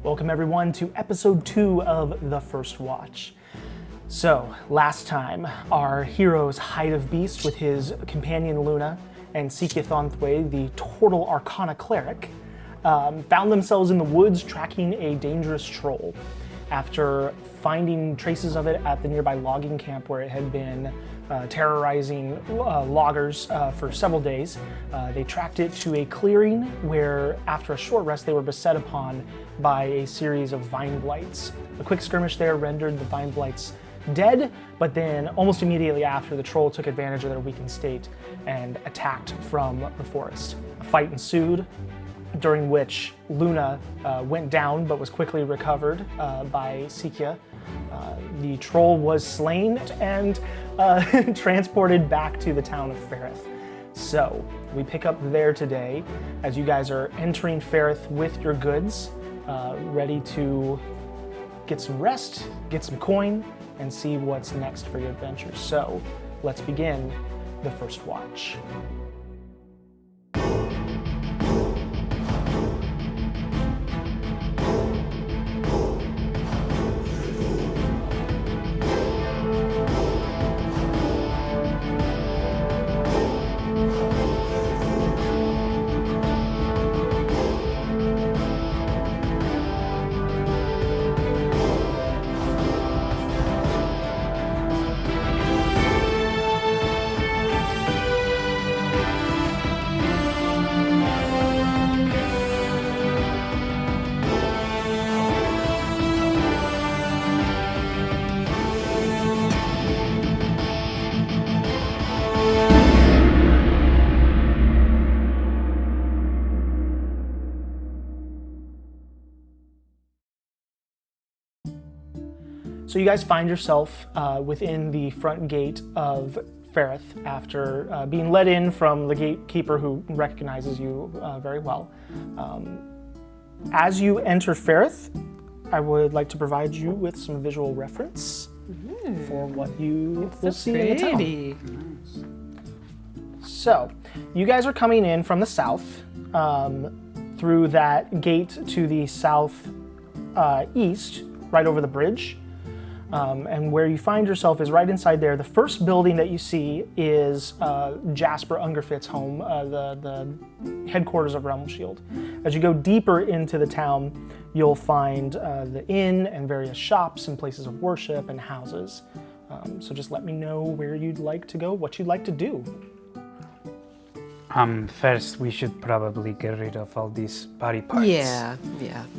Welcome everyone to episode 2 of The First Watch. So, last time, our heroes Height of Beast with his companion Luna and Sikya, the Tortle Arcana cleric, found themselves in the woods tracking a dangerous troll. After finding traces of it at the nearby logging camp where it had been terrorizing loggers for several days, they tracked it to a clearing where, after a short rest, they were beset upon by a series of vine blights. A quick skirmish there rendered the vine blights dead, but then almost immediately after, the troll took advantage of their weakened state and attacked from the forest. A fight ensued, during which Luna went down but was quickly recovered by Sikya. The troll was slain and transported back to the town of Fareth. So we pick up there today as you guys are entering Fareth with your goods, ready to get some rest, get some coin, and see what's next for your adventure. So let's begin the first watch. So you guys find yourself within the front gate of Fareth after being let in from the gatekeeper who recognizes you very well. As you enter Fareth, I would like to provide you with some visual reference for what you will see in the town. So, you guys are coming in from the south through that gate to the south east, right over the bridge. And where you find yourself is right inside there. The first building that you see is Jasper Ungerfit's home, the headquarters of Realmshield. As you go deeper into the town, you'll find the inn and various shops and places of worship and houses. So just let me know where you'd like to go, what you'd like to do. First, we should probably get rid of all these body parts. Yeah.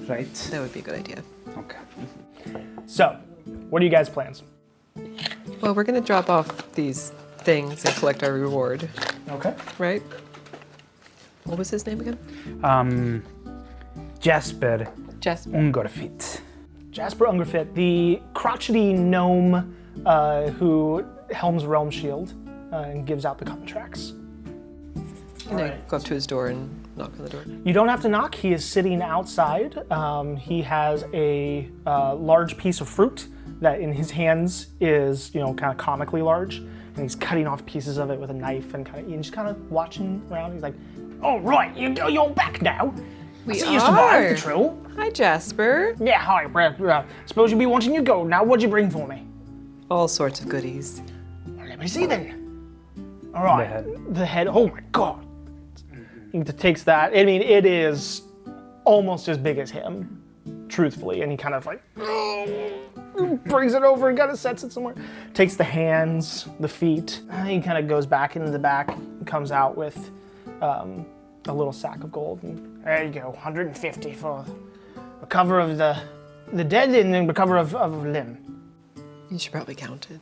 Right? That would be a good idea. Okay. So, what are you guys' plans? Well, we're going to drop off these things and collect our reward, Okay. right? What was his name again? Jasper Jasper. Ungerfit. Jasper Ungerfit, the crotchety gnome who helms Realmshield and gives out the contracts. I'm going to go up to his door and knock on the door. You don't have to knock. He is sitting outside. He has a large piece of fruit that in his hands is, kind of comically large. And he's cutting off pieces of it with a knife and just kind of watching around. He's like, "Oh, right, you're back now. We I see you survived are. the troll. Hi, Jasper. Yeah, hi. Suppose you'll be wanting your gold. Now, what'd you bring for me? All sorts of goodies. Well, let me see then. All right. The head. Oh, my God. He takes that. I mean, it is almost as big as him, truthfully. And he kind of brings it over and kind of sets it somewhere. Takes the hands, the feet. He kind of goes back into the back, comes out with a little sack of gold. And there you go, 150 for a cover of the dead and then the cover of limb. You should probably count it.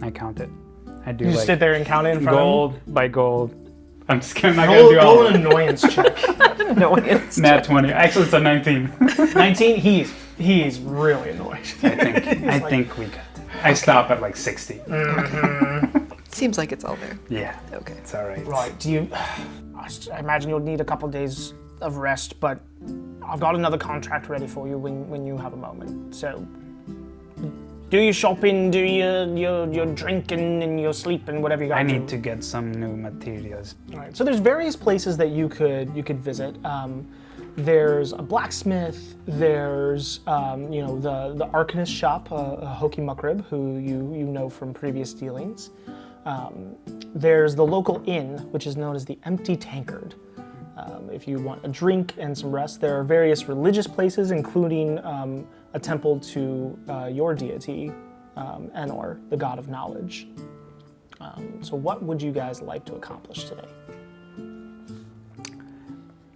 I count it. I do You just sit there and count it in front gold of him? by gold. I'm just kidding. I'm not gonna do all Roll of an it. annoyance check. Annoyance. Nat 20. Actually, it's a 19. 19, he's really annoyed. I think we got it. I stop at like 60. Seems like it's all there. Yeah. Okay. It's all right. Right, I imagine you'll need a couple days of rest, but I've got another contract ready for you when you have a moment. So do your shopping, do your drinking and your sleeping, whatever you got. I need to get some new materials. All right. So there's various places that you could visit. There's a blacksmith. There's the Arcanist shop, Hoki Muckrib, who you know from previous dealings. There's the local inn, which is known as the Empty Tankard. If you want a drink and some rest, there are various religious places, including a temple to your deity, Enor, the god of knowledge. So what would you guys like to accomplish today?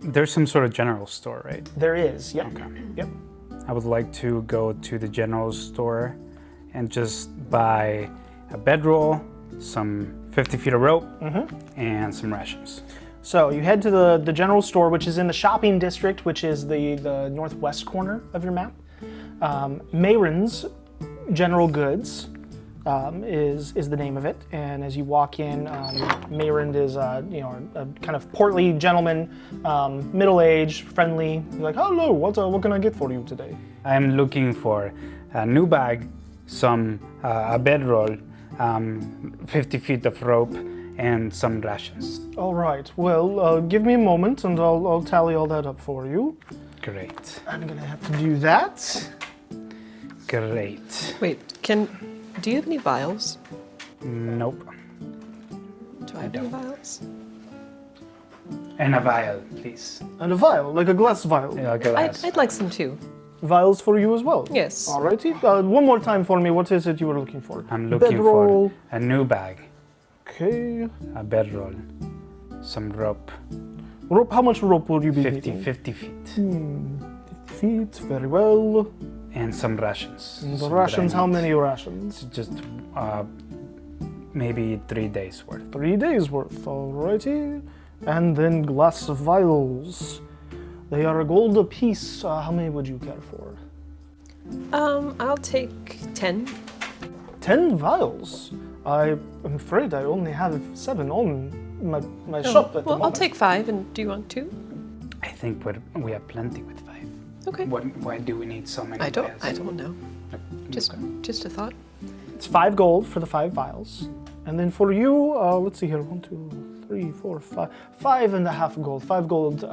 There's some sort of general store, right? There is, yep. Okay. Yep. I would like to go to the general store and just buy a bedroll, some 50 feet of rope, and some rations. So you head to the general store, which is in the shopping district, which is the northwest corner of your map. Mayron's General Goods is the name of it, and as you walk in, Mayron is a kind of portly gentleman, middle-aged, friendly. He's like, "Hello, what can I get for you today?" I'm looking for a new bag, a bedroll, 50 feet of rope, and some rations. All right. Well, give me a moment, and I'll tally all that up for you. Great. I'm gonna have to do that. Great. Wait, do you have any vials? Nope. Do I have any vials? And a vial, please. And a vial, like a glass vial. Yeah, a glass. I'd like some too. Vials for you as well. Yes. Alrighty. One more time for me. What is it you were looking for? I'm looking Bedroll. for a new bag, Okay. a bedroll, some rope, Rope. How much rope will you be 50 needing? 50 feet, 50 feet. Very well. and some rations. The some rations. How grains. many rations? Just maybe 3 days worth. 3 days worth. Alrighty. And then glass vials. They are a gold apiece. How many would you care for? I'll take 10. 10 vials. I'm afraid I only have 7 on my shop at the Well, moment. I'll take 5, and do you want 2? I think we have plenty with 5. Okay. Why do we need so many? I don't vials? know. Just a thought. It's 5 gold for the 5 vials. And then for you, let's see here, 1, 2, 3, 4, 5. 5.5 gold. 5 gold,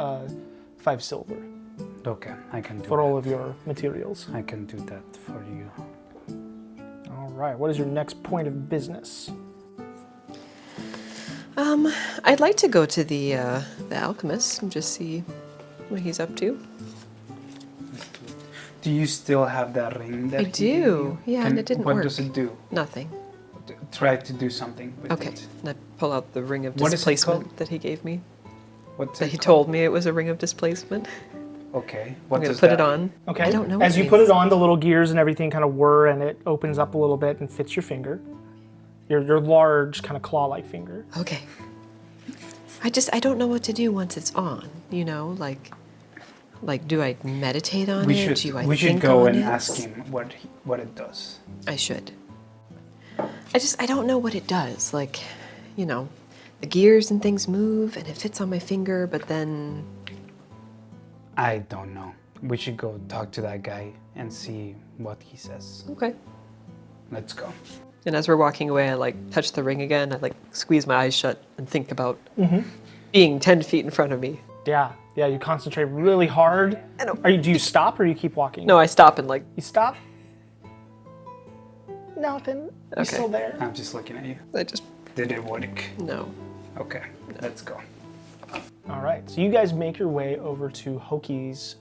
5 silver Okay, I can do for that. all of your materials. I can do that for you. All right, what is your next point of business? I'd like to go to the alchemist and just see what he's up to. Do you still have that ring that I he do. gave you? Yeah, and it didn't what work. does it do? Nothing. Try to do something with Okay. it. And I pull out the ring of What is it displacement called? that he gave me. What's That it he called? told me it was a ring of displacement. Okay. I'm What gonna does put that it on. Okay. I don't know. As what you put is. it on, the little gears and everything kind of whir, and it opens up a little bit and fits your finger. Your large, kind of claw-like finger. Okay. I don't know what to do once it's on. You know, like do I meditate on We it? should Do I we should think go on and it? ask him what it does. I should. I don't know what it does. Like, you know, the gears and things move and it fits on my finger, but then I don't know. We should go talk to that guy and see what he says. okay. Let's go. And as we're walking away, I like touch the ring again. I like squeeze my eyes shut and think about being 10 feet in front of me. Yeah, you concentrate really hard. I don't- Do you stop or you keep walking? No, I stop and like, You stop? Nothing. You're Okay. still there. I'm just looking at you. I just, Did it work? no. Okay, let's go. All right, so you guys make your way over to Hoki's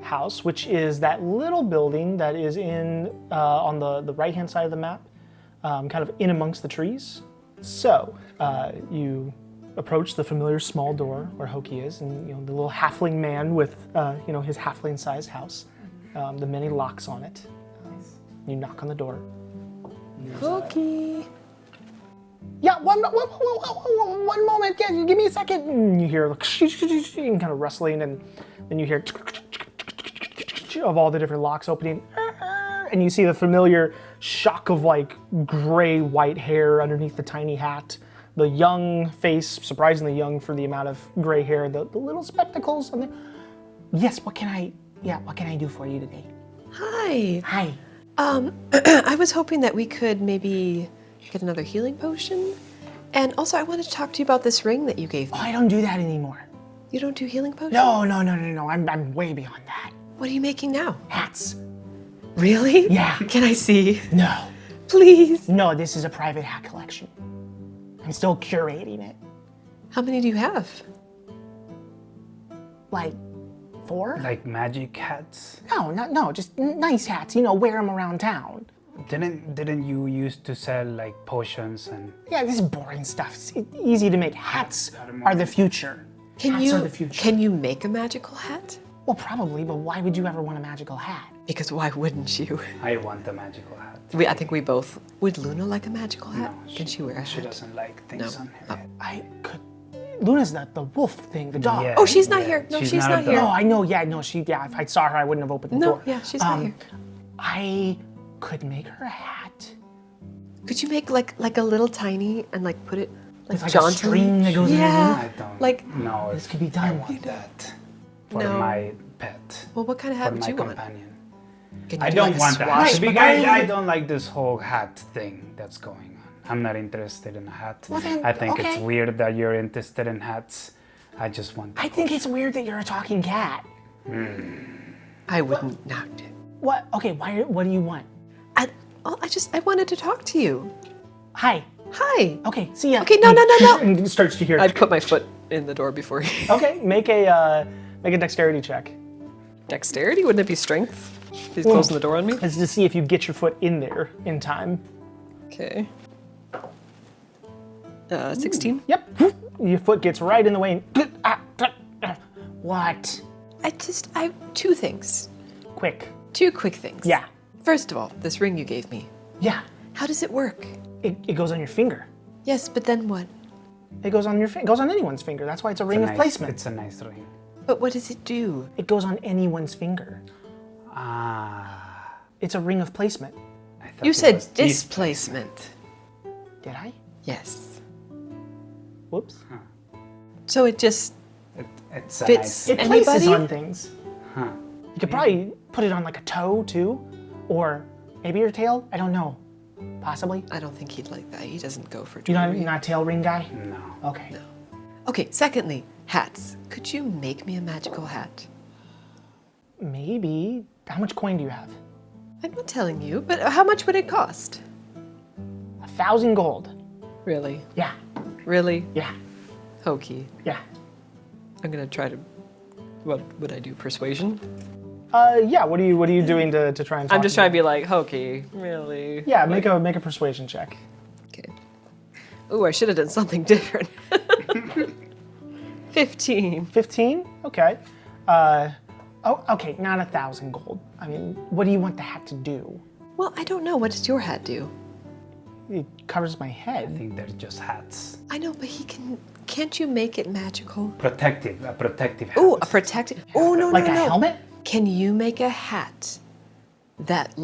house, which is that little building that is on the right-hand side of the map, kind of in amongst the trees. So you approach the familiar small door where Hoki is, and the little halfling man with his halfling-sized house, the many locks on it. You knock on the door. Cookie. Yeah, one moment. Yeah, give me a second. And you hear kind of rustling, and then you hear of all the different locks opening, and you see the familiar shock of like gray-white hair underneath the tiny hat, the young face, surprisingly young for the amount of gray hair, the little spectacles. And yes, what can I do for you today? Hi. Hi. I was hoping that we could maybe get another healing potion. And also, I wanted to talk to you about this ring that you gave me. Oh, I don't do that anymore. You don't do healing potions? No. I'm way beyond that. What are you making now? Hats. Really? Yeah. Can I see? No. Please. No, this is a private hat collection. I'm still curating it. How many do you have? Like 4? Like magic hats? No, just nice hats. You know, wear them around town. Didn't you used to sell like potions and? Yeah, this is boring stuff. It's easy to make. Hats are the future. Hats are the future. Can you make a magical hat? Well, probably, but why would you ever want a magical hat? Because why wouldn't you? I want a magical hat. I think we both. Would Luna like a magical hat? No, Can she wear a hat? She doesn't like things No. on her head. I could. Luna's the wolf thing, the dog. Yeah, Oh, she's not yeah, here. No, she's a not here. No, dog. I know. Yeah, no, if I saw her, I wouldn't have opened the No, door. yeah, she's not here. I could make her a hat Could you make like a little tiny and like put it like with like a jauntily? string that goes Yeah. I don't. Like- no, This could be done. I want that for No. my pet. Well, what kind of hat For would my you want? companion. Can you I do, don't like, a want that. swash? Right, but I don't like this whole hat thing that's going on. I'm not interested in a hat. Well, then, I think it's okay. weird that you're interested in hats. I just want. I think it's weird that you're a talking cat. I wouldn't not. What? Okay, what do you want? I wanted to talk to you. Hi. Hi. Okay, see ya. Okay, no. And starts to hear. I'd put my foot in the door before you. Okay, make a dexterity check. Dexterity? Wouldn't it be strength? He's closing the door on me. It's to see if you get your foot in there in time. Okay. 16. Yep. Your foot gets right in the way. What? I have 2 things. Quick. 2 quick things. Yeah. First of all, this ring you gave me. Yeah. How does it work? It goes on your finger. Yes, but then what? It goes on your finger. It goes on anyone's finger. That's why it's a ring of placement. It's a nice ring. But what does it do? It goes on anyone's finger. Ah. It's a ring of placement. I thought You it said was displacement. Did I? Yes. Whoops. So it just It's a fits nice. It places anybody? on things. Huh. You could probably put it on like a toe too, or maybe your tail. I don't know. Possibly. I don't think he'd like that. He doesn't go for You're jewelry. not a tail ring guy. No. Okay. Okay, secondly, hats. Could you make me a magical hat? Maybe. How much coin do you have? I'm not telling you, but how much would it cost? 1,000 gold. Really? Yeah. Really? Yeah. Hokey. Yeah. I'm gonna try to. What would I do? Persuasion? Yeah. What are you doing to try and? Talk I'm just to trying to them? be like hokey. Really? Yeah. Make a persuasion check. Okay. Ooh, I should have done something different. 15. 15. Okay. Okay. Not 1,000 gold. I mean, what do you want the hat to do? Well, I don't know. What does your hat do? It covers my I head. think they're just hats. I know, but he can. Can't you make it magical? A protective hat. Ooh, a protective. Oh no, Like no, a no. helmet? Can you make a hat that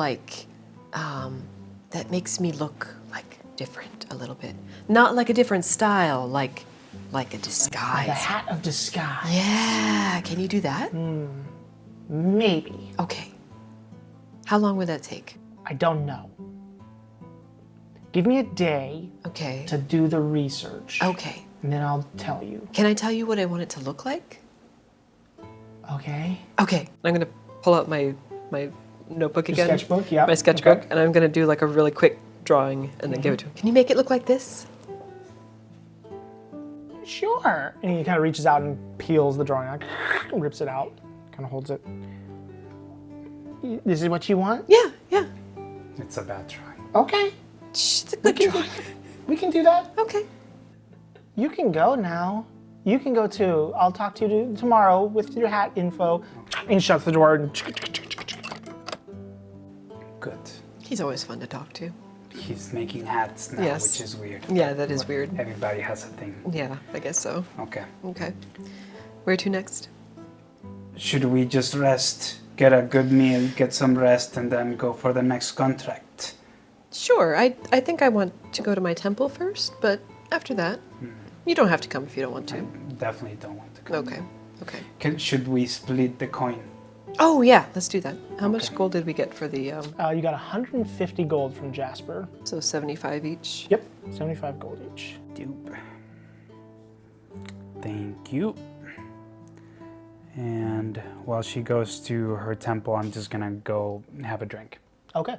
that makes me look like different a little bit? Not like a different style, like a disguise. The hat of disguise. Yeah. Can you do that? Maybe. Okay. How long would that take? I don't know. Give me a day Okay. to do the research. Okay. And then I'll tell you. Can I tell you what I want it to look like? Okay. Okay. I'm gonna pull out my notebook Your again. sketchbook, yeah. My sketchbook, Okay. and I'm gonna do like a really quick drawing and then give it to him. Can you make it look like this? Sure. And he kind of reaches out and peels the drawing out, rips it out, kind of holds it. This is what you want? Yeah, yeah. It's a bad drawing. Okay. Shh, it's a good drawing. We can do that. Okay. You can go now. You can go too. I'll talk to you tomorrow with your hat info. And he shuts the door. And Good. He's always fun to talk to. He's making hats now, Yes. which is weird. Yeah, that is weird. Everybody has a thing. Yeah, I guess so. Okay. Okay. Where to next? Should we just rest, get a good meal, get some rest, and then go for the next contract? Sure. I think I want to go to my temple first, but after that, you don't have to come if you don't want to. Definitely don't want to come. Okay. Okay. Should we split the coin? Oh yeah, let's do that. How much Okay. gold did we get for the? you got 150 gold from Jasper. So 75 each. Yep, 75 gold each. Dupe. Thank you. And while she goes to her temple, I'm just gonna go have a drink. Okay.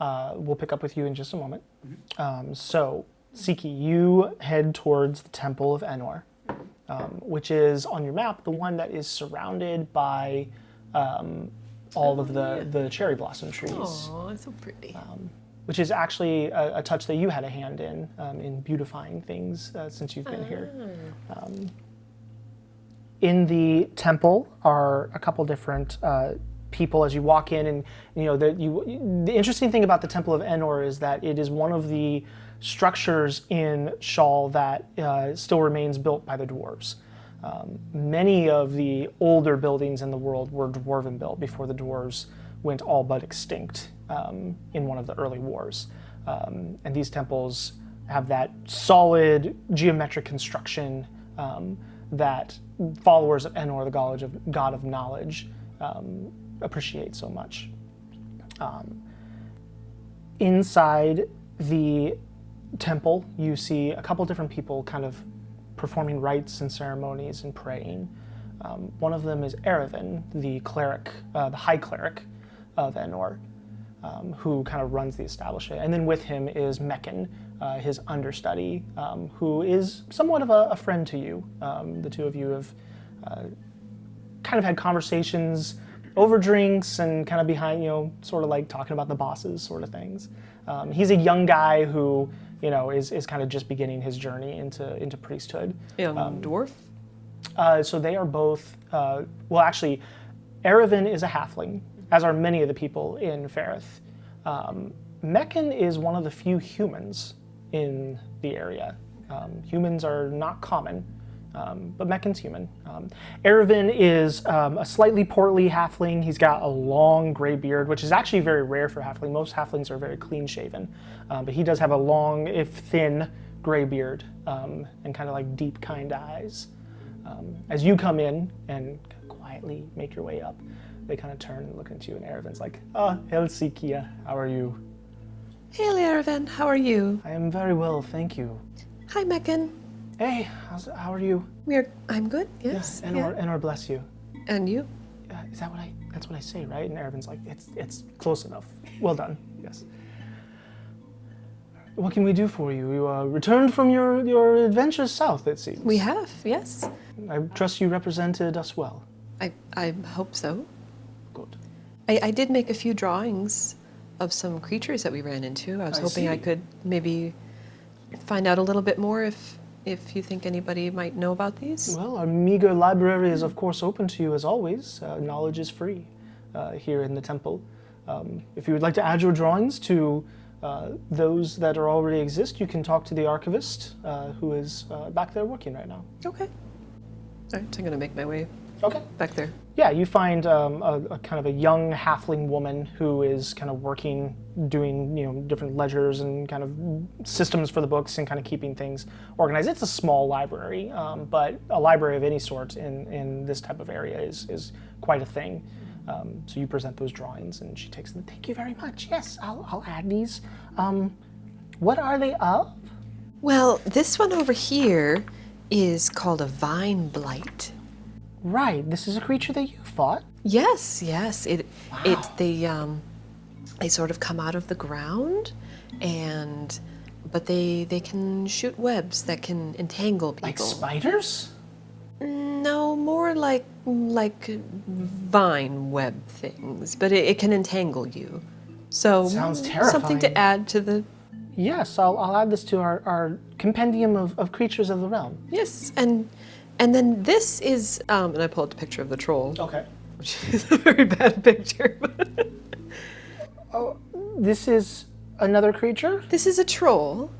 We'll pick up with you in just a moment. So, Sikya, you head towards the Temple of Enor, which is on your map the one that is surrounded by all of the cherry blossom trees. Oh, it's so pretty. Which is actually a touch that you had a hand in beautifying things since you've been here. In the temple are a couple different people as you walk in, and the interesting thing about the Temple of Enor is that it is one of the structures in Shawl that still remains built by the dwarves. Many of the older buildings in the world were dwarven built before the dwarves went all but extinct in one of the early wars. And these temples have that solid geometric construction that followers of Enor, the god of knowledge, appreciate so much. Inside the temple, you see a couple different people kind of performing rites and ceremonies and praying. One of them is Eravin, the cleric, the high cleric of Enor, who kind of runs the establishment. And then with him is Meccan, his understudy, who is somewhat of a friend to you. The two of you have kind of had conversations over drinks and kind of behind, sort of like talking about the bosses sort of things. He's a young guy who, is kind of just beginning his journey into priesthood. Dwarf? So they are both, actually, Eravin is a halfling, as are many of the people in Fareth. Meccan is one of the few humans in the area. Humans are not common, but Meccan's human. Eravin is a slightly portly halfling. He's got a long gray beard, which is actually very rare for halfling. Most halflings are very clean-shaven, but he does have a long, if thin, gray beard and kind of like deep, kind eyes. As you come in and quietly make your way up, they kind of turn and look at you, and Eravin's like, "Hail, Sikya, how are you?" Hail, Eravin, how are you? "I am very well, thank you." Hi, Meccan. "Hey, how are you?" I'm good, yes. Enor bless you. And you? Is that that's what I say, right? And Eravin's like, it's close enough. Well done, yes. "What can we do for you? You returned from your adventures south, it seems." We have, yes. "I trust you represented us well." I hope so. "Good." I did make a few drawings of some creatures that we ran into. I was hoping I could maybe find out a little bit more if you think anybody might know about these. Well, our meager library is of course open to you as always. Knowledge is free here in the temple. If you would like to add your drawings to those that are already exist, you can talk to the archivist who is back there working right now. Okay. All right, so I'm going to make my way back there. Yeah, you find a kind of a young halfling woman who is kind of working, doing different ledgers and kind of systems for the books and kind of keeping things organized. It's a small library, but a library of any sort in this type of area is quite a thing. So you present those drawings, and she takes them. "Thank you very much. Yes, I'll add these. What are they of?" Well, this one over here is called a vine blight. "Right, this is a creature that you fought." Yes. Wow. They sort of come out of the ground, but they can shoot webs that can entangle people. Like spiders? No, more like vine web things, but it can entangle you. So Sounds terrifying. Something to add to the. Yes, I'll add this to our compendium of creatures of the realm. Yes, and then this is and I pulled up a picture of the troll. Okay. Which is a very bad picture. Oh, this is another creature? This is a troll.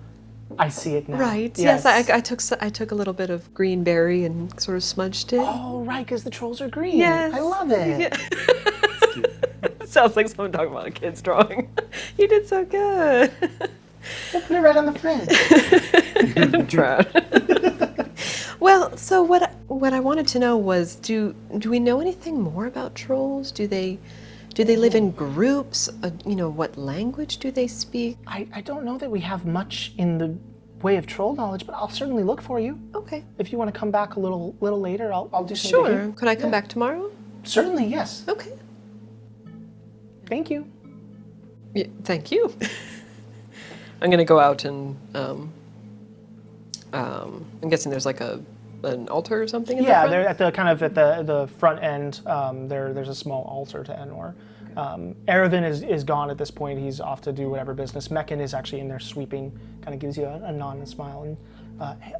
I see it now. Right. Yes, I took a little bit of green berry and sort of smudged it. Oh, right, because the trolls are green. Yes. I love it. Yeah. Sounds like someone talking about a kid's drawing. You did so good. We'll put it right on the fridge. Proud. Well, so what I wanted to know was, do we know anything more about trolls? Do they live in groups? What language do they speak? I don't know that we have much in the way of troll knowledge, but I'll certainly look for you. Okay. If you want to come back a little later, I'll do some Sure. digging. Could I come back tomorrow? Certainly, yes. Okay. Thank you. Yeah, thank you. I'm gonna go out and I'm guessing there's like an altar or something in the front? They're at the front end. There's a small altar to Enor. Aravin is gone at this point. He's off to do whatever business. Meccan is actually in there sweeping. Kind of gives you a nod and a smile. And hey,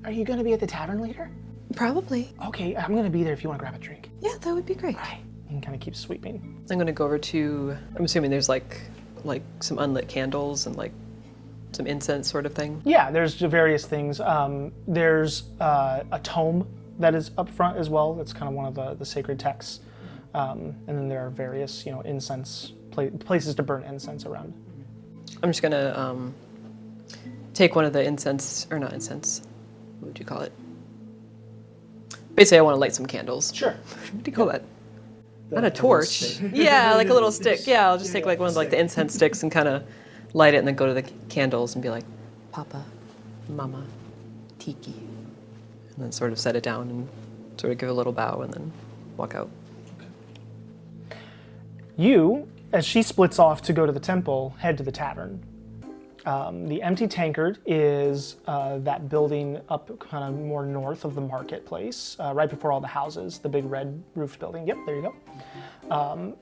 are you going to be at the tavern later? Probably. Okay, I'm going to be there if you want to grab a drink. Yeah, that would be great. All right. And kind of keep sweeping. I'm gonna go over to. I'm assuming there's like some unlit candles and like some incense sort of thing. Yeah, there's various things. There's a tome that is up front as well. That's kind of one of the sacred texts. And then there are various, incense places to burn incense around. I'm just gonna take one of the incense, or not incense. What would you call it? Basically, I want to light some candles. Sure. What do you call that? Not a torch. Yeah, like a little stick. Yeah, I'll just take like one of like the incense sticks and kind of light it, and then go to the candles and be like, Papa, Mama, Tiki, and then sort of set it down and sort of give a little bow and then walk out. You, as she splits off to go to the temple, head to the tavern. The empty tankard is that building up kind of more north of the marketplace, right before all the houses, the big red roofed building. Yep, there you go.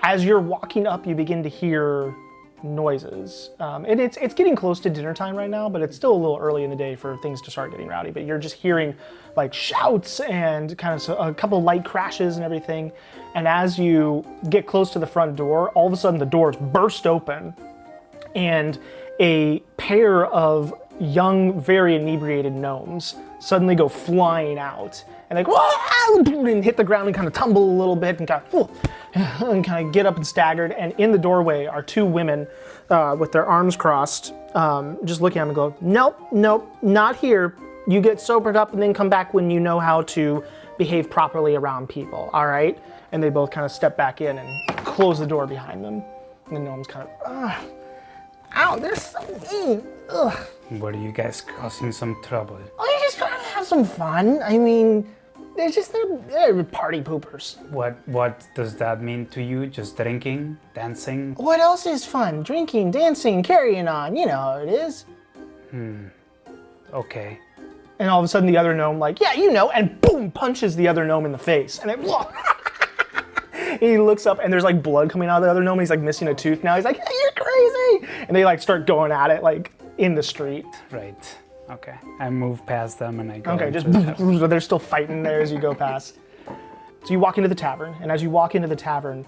As you're walking up, you begin to hear noises. And it's getting close to dinner time right now, but it's still a little early in the day for things to start getting rowdy. But you're just hearing like shouts and kind of a couple light crashes and everything. And as you get close to the front door, all of a sudden the doors burst open and a pair of young, very inebriated gnomes suddenly go flying out and like, whoa, and hit the ground and kind of tumble a little bit and kind of get up and staggered. And in the doorway are two women with their arms crossed, just looking at them and go, nope, not here. You get sobered up and then come back when you know how to behave properly around people, all right? And they both kind of step back in and close the door behind them. And the gnomes kind of, ow, they're so mean. Ugh. What are you guys causing some trouble? Oh, you're just trying to have some fun. I mean, they're party poopers. What does that mean to you? Just drinking, dancing? What else is fun? Drinking, dancing, carrying on. You know how it is. Okay. And all of a sudden the other gnome like, yeah, you know, and boom, punches the other gnome in the face. And he looks up and there's like blood coming out of the other gnome. He's like missing a tooth now. He's like, hey, you're crazy. And they like start going at it like in the street. Right. Okay. I move past them and I go. Okay, just into they're still fighting there as you go past. So you walk into the tavern, and as you walk into the tavern,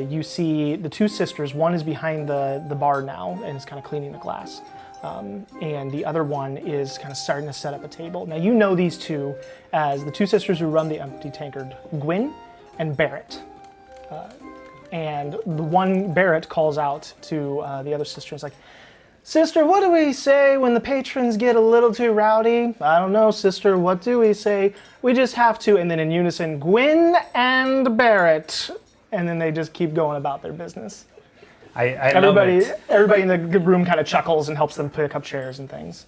you see the two sisters. One is behind the bar now and is kind of cleaning the glass. And the other one is kind of starting to set up a table. Now you know these two as the two sisters who run the empty tankard, Gwyn and Barrett. And the one, Barrett, calls out to the other sister. It's like, sister, what do we say when the patrons get a little too rowdy? I don't know, sister, what do we say? We just have to, and then in unison, Gwyn and Barrett. And then they just keep going about their business. Everybody in the room kind of chuckles and helps them pick up chairs and things.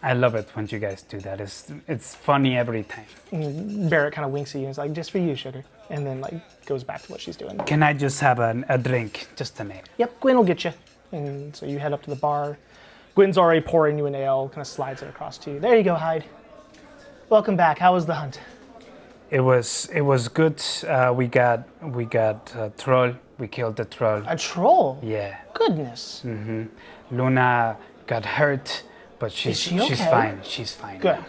I love it when you guys do that. It's funny every time. And Barrett kind of winks at you and is like, just for you, sugar. And then like goes back to what she's doing. Can I just have a drink, just a name? Yep, Gwyn will get you. And so you head up to the bar. Gwyn's already pouring you an ale, kind of slides it across to you. There you go, Hyde. Welcome back. How was the hunt? It was good. We got a troll. We killed the troll. A troll? Yeah. Goodness. Luna got hurt, but she's okay? fine. She's fine. Good. Now.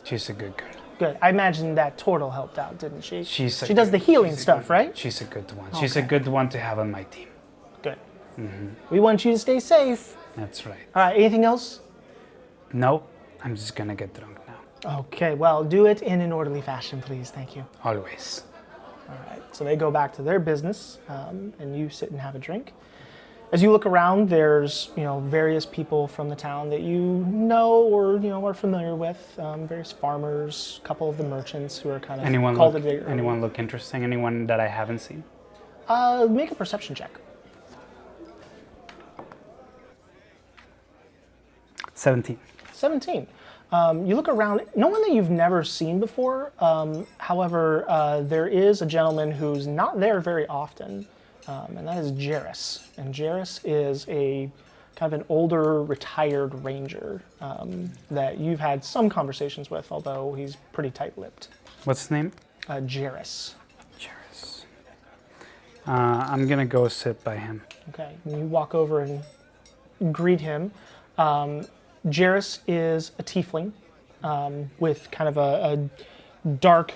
She's a good girl. Good. I imagine that turtle helped out, didn't she? She does the healing stuff, right? She's a good one. She's a good one to have on my team. Good. We want you to stay safe. That's right. All right, anything else? No, I'm just gonna get drunk now. Okay, well, do it in an orderly fashion, please. Thank you. Always. All right, so they go back to their business, and you sit and have a drink. As you look around, there's various people from the town that you know or are familiar with. Various farmers, a couple of the merchants who are kind of Anyone look interesting? Anyone that I haven't seen? Make a perception check. 17. 17. You look around, no one that you've never seen before. However, there is a gentleman who's not there very often, and that is Jairus. And Jairus is a kind of an older, retired ranger that you've had some conversations with, although he's pretty tight-lipped. What's his name? Jairus. Jairus. I'm gonna go sit by him. Okay, and you walk over and greet him. Jairus is a tiefling with kind of a dark,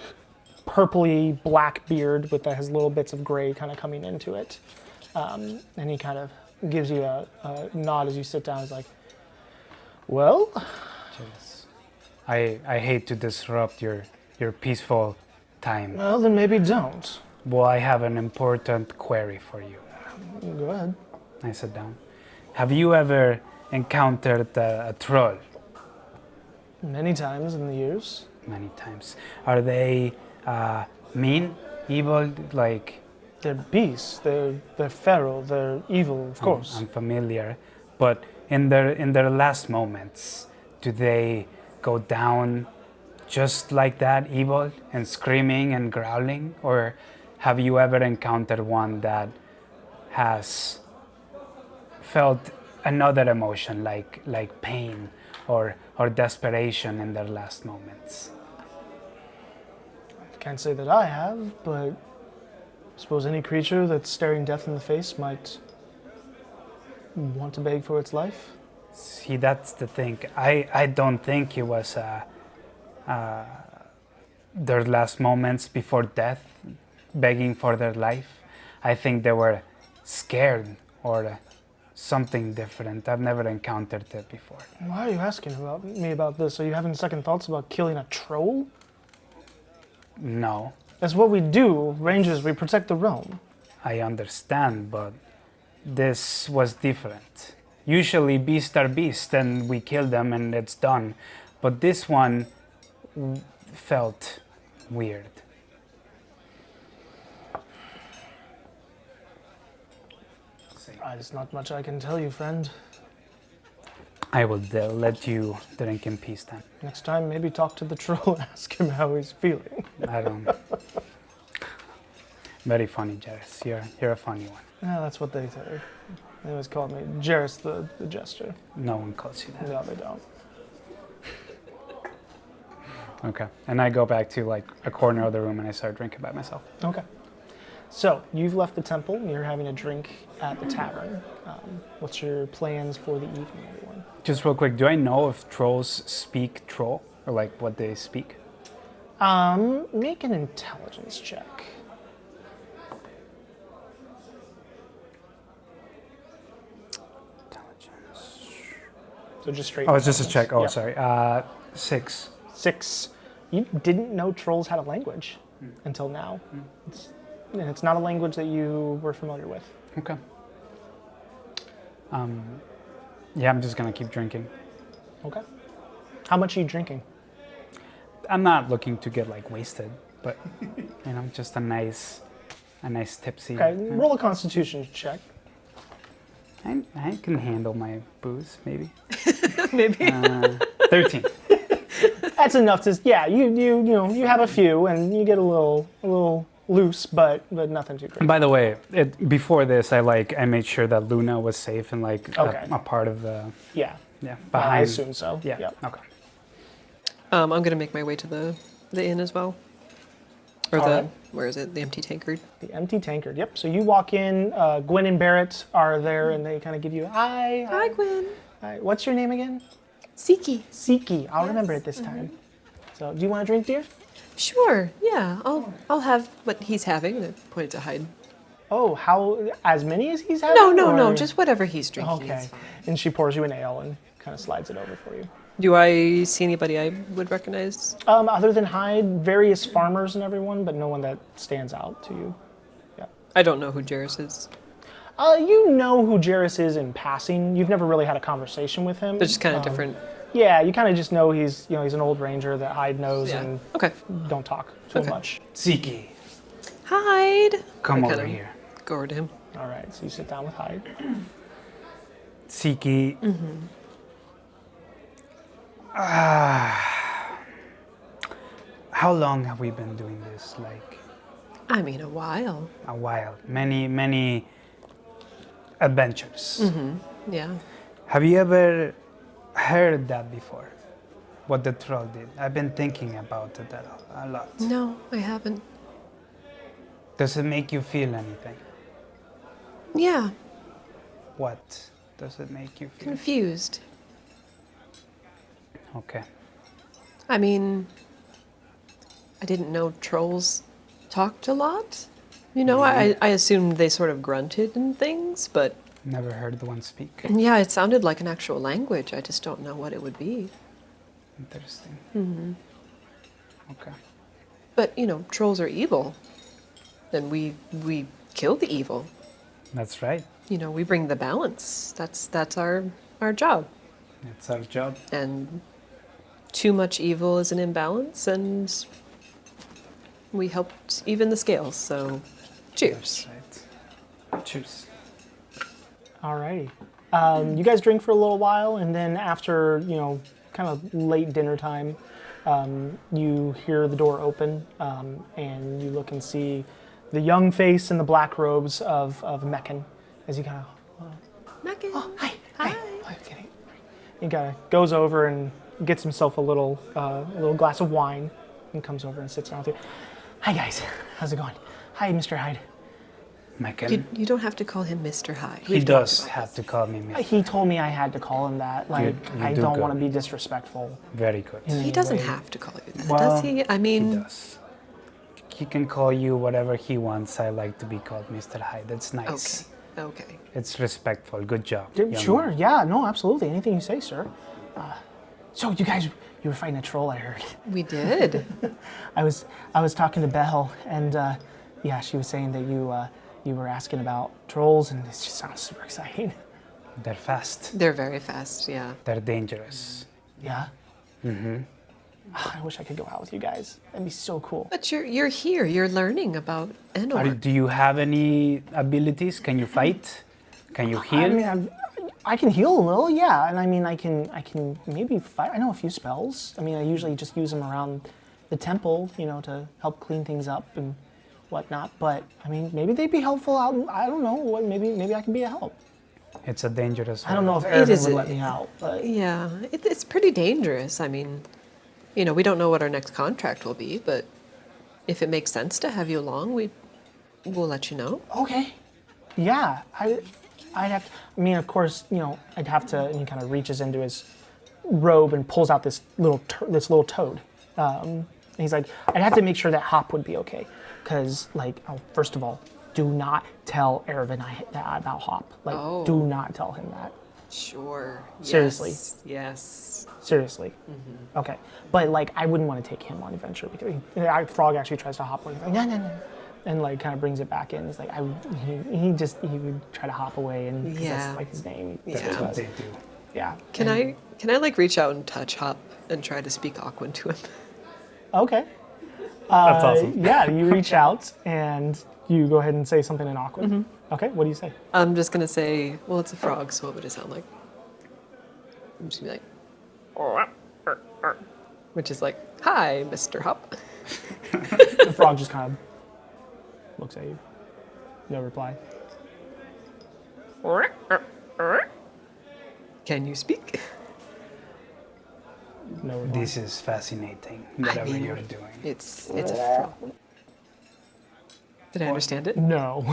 purpley black beard that has little bits of gray kind of coming into it. And he kind of gives you a nod as you sit down. He's like, well? Jairus. I hate to disrupt your peaceful time. Well, then maybe don't. Well, I have an important query for you. Go ahead. I sit down. Have you ever encountered a troll? Many times in the years. Many times. Are they mean, evil, like? They're beasts. They're feral. They're evil, of course. I'm familiar, but in their last moments, do they go down just like that, evil and screaming and growling, or have you ever encountered one that has felt another emotion, like pain or desperation in their last moments? Can't say that I have, but I suppose any creature that's staring death in the face might want to beg for its life. See, that's the thing. I don't think it was their last moments before death, begging for their life. I think they were scared or something different. I've never encountered it before. Why are you asking me about this? Are you having second thoughts about killing a troll? No, That's what we do, rangers. We protect the realm. I understand, but this was different. Usually beasts are beasts and we kill them and it's done. But this one felt weird. There's not much I can tell you, friend. I will let you drink in peace then. Next time, maybe talk to the troll and ask him how he's feeling. I don't. Very funny, Jairus. You're a funny one. Yeah, that's what they say. They always call me Jairus the Jester. No one calls you that. No, they don't. Okay. And I go back to like a corner of the room and I start drinking by myself. Okay. So, you've left the temple, and you're having a drink at the tavern. What's your plans for the evening, everyone? Just real quick, do I know if trolls speak troll or like what they speak? Make an intelligence check. Intelligence. So just straight. Oh, it's just a intelligence. check. Oh, Yep. sorry. 6. 6. You didn't know trolls had a language until now. And it's not a language that you were familiar with. Okay. Yeah, I'm just gonna keep drinking. Okay. How much are you drinking? I'm not looking to get like wasted, but just a nice tipsy. Okay, roll a constitution check. I can handle my booze, maybe. Maybe. 13. That's enough to, yeah, you have a few and you get a little loose, but nothing too crazy. By the way, before this, I made sure that Luna was safe and like Okay. a part of the Yeah, behind. I assume so. Yeah. Yep. Okay. I'm gonna make my way to the inn as well. Or All right. where is it? The empty tankard. The empty tankard. Yep. So you walk in. Gwen and Barrett are there, and they kind of give you hi. Hi, Gwen. Hi. What's your name again? Siki. Siki. I'll remember it this time. So, do you want a drink, dear? Sure. Yeah. I'll have what he's having. I pointed to Hyde. Oh, as many as he's having? No. or- Just whatever he's drinking. Okay. It's fine. And she pours you an ale and kind of slides it over for you. Do I see anybody I would recognize? Other than Hyde, various farmers and everyone, but no one that stands out to you. I don't know who Jairus is. You know who Jairus is in passing. You've never really had a conversation with him. They're just kind of different. Yeah, you kind of just know he's an old ranger that Hyde knows Yeah. and Okay. don't talk so Okay. much. Siki, Hyde. come I over kinda here. Go over to him. All right, so you sit down with Hyde. Siki, How long have we been doing this? Like I mean, a while. a while. Many adventures. Yeah. Have you ever heard that before? What the troll did? I've been thinking about it a lot. No, I haven't. Does it make you feel anything? Yeah, What does it make you feel? confused. Okay. I mean, I didn't know trolls talked a lot. You know, I assumed they sort of grunted and things, but Never heard one speak. yeah, it sounded like an actual language. I just don't know what it would be. Interesting. Okay. But, you know, trolls are evil. And we kill the evil. That's right. You know, we bring the balance. That's our job. It's our job. And too much evil is an imbalance, and we helped even the scales. So, cheers. That's right. Cheers. Alrighty. You guys drink for a little while, and then after, kind of late dinner time, you hear the door open, and you look and see the young face in the black robes of Meccan as he kind of, Megan. oh, hi. Hi. Oh, I'm kidding. He kind of goes over and gets himself a little glass of wine and comes over and sits down with you. Hi, guys. How's it going? Hi, Mr. Hyde. Megan. You don't have to call him Mr. Hyde. He does have to call me Mr. He told me I had to call him that. Like, you I do don't good. want to be disrespectful. Very good. He doesn't Anyway. have to call you that, Well, does he? I He mean, does. He can call you whatever he wants. I like to be called Mr. Hyde. That's nice. okay. It's respectful. Good job. Yeah, young sure, man. yeah, no, absolutely. Anything you say, sir. So you guys, you were fighting a troll, I heard. We did. I was talking to Belle, and yeah, she was saying that you were asking about trolls, and this just sounds super exciting. They're fast. They're very fast, yeah. They're dangerous. Yeah. I wish I could go out with you guys. That'd be so cool. But you're here. You're learning about Enor. Do you have any abilities? Can you fight? Can you heal? I mean, I can heal a little, yeah, and I mean, I can maybe fight. I know a few spells. I mean, I usually just use them around the temple, to help clean things up and whatnot. But I mean, maybe they'd be helpful out. I don't know. What maybe I can be a help. It's a dangerous I don't know world. if Ervin is would a- let me out, but Yeah, it's pretty dangerous. I mean, we don't know what our next contract will be, but if it makes sense to have you along, we'll let you know. okay, yeah, I'd have. I mean, of course, I'd have to. And he kind of reaches into his robe and pulls out this little toad. And he's like, I'd have to make sure that Hop would be okay, because first of all, do not tell Ervin about Hop. Oh. Do not tell him that. Sure. Seriously. Yes. Seriously. Okay. But I wouldn't want to take him on adventure because Frog actually tries to hop away. He's like, no. And kind of brings it back in. He's like, he would try to hop away, and 'cause Yeah. that's his name. Yeah. That's what they do. Yeah. Can I reach out and touch Hop and try to speak Aquan to him? Okay. That's awesome. Yeah, you reach out and you go ahead and say something in Aquan. Okay, what do you say? I'm just gonna say, well, it's a frog, so what would it sound like? I'm just gonna be like, which is like, hi, Mr. Hop. The frog just kind of looks at you. No reply. Can you speak? No reply. This is fascinating, whatever mean, you're doing. It's a frog. Did I understand it? No.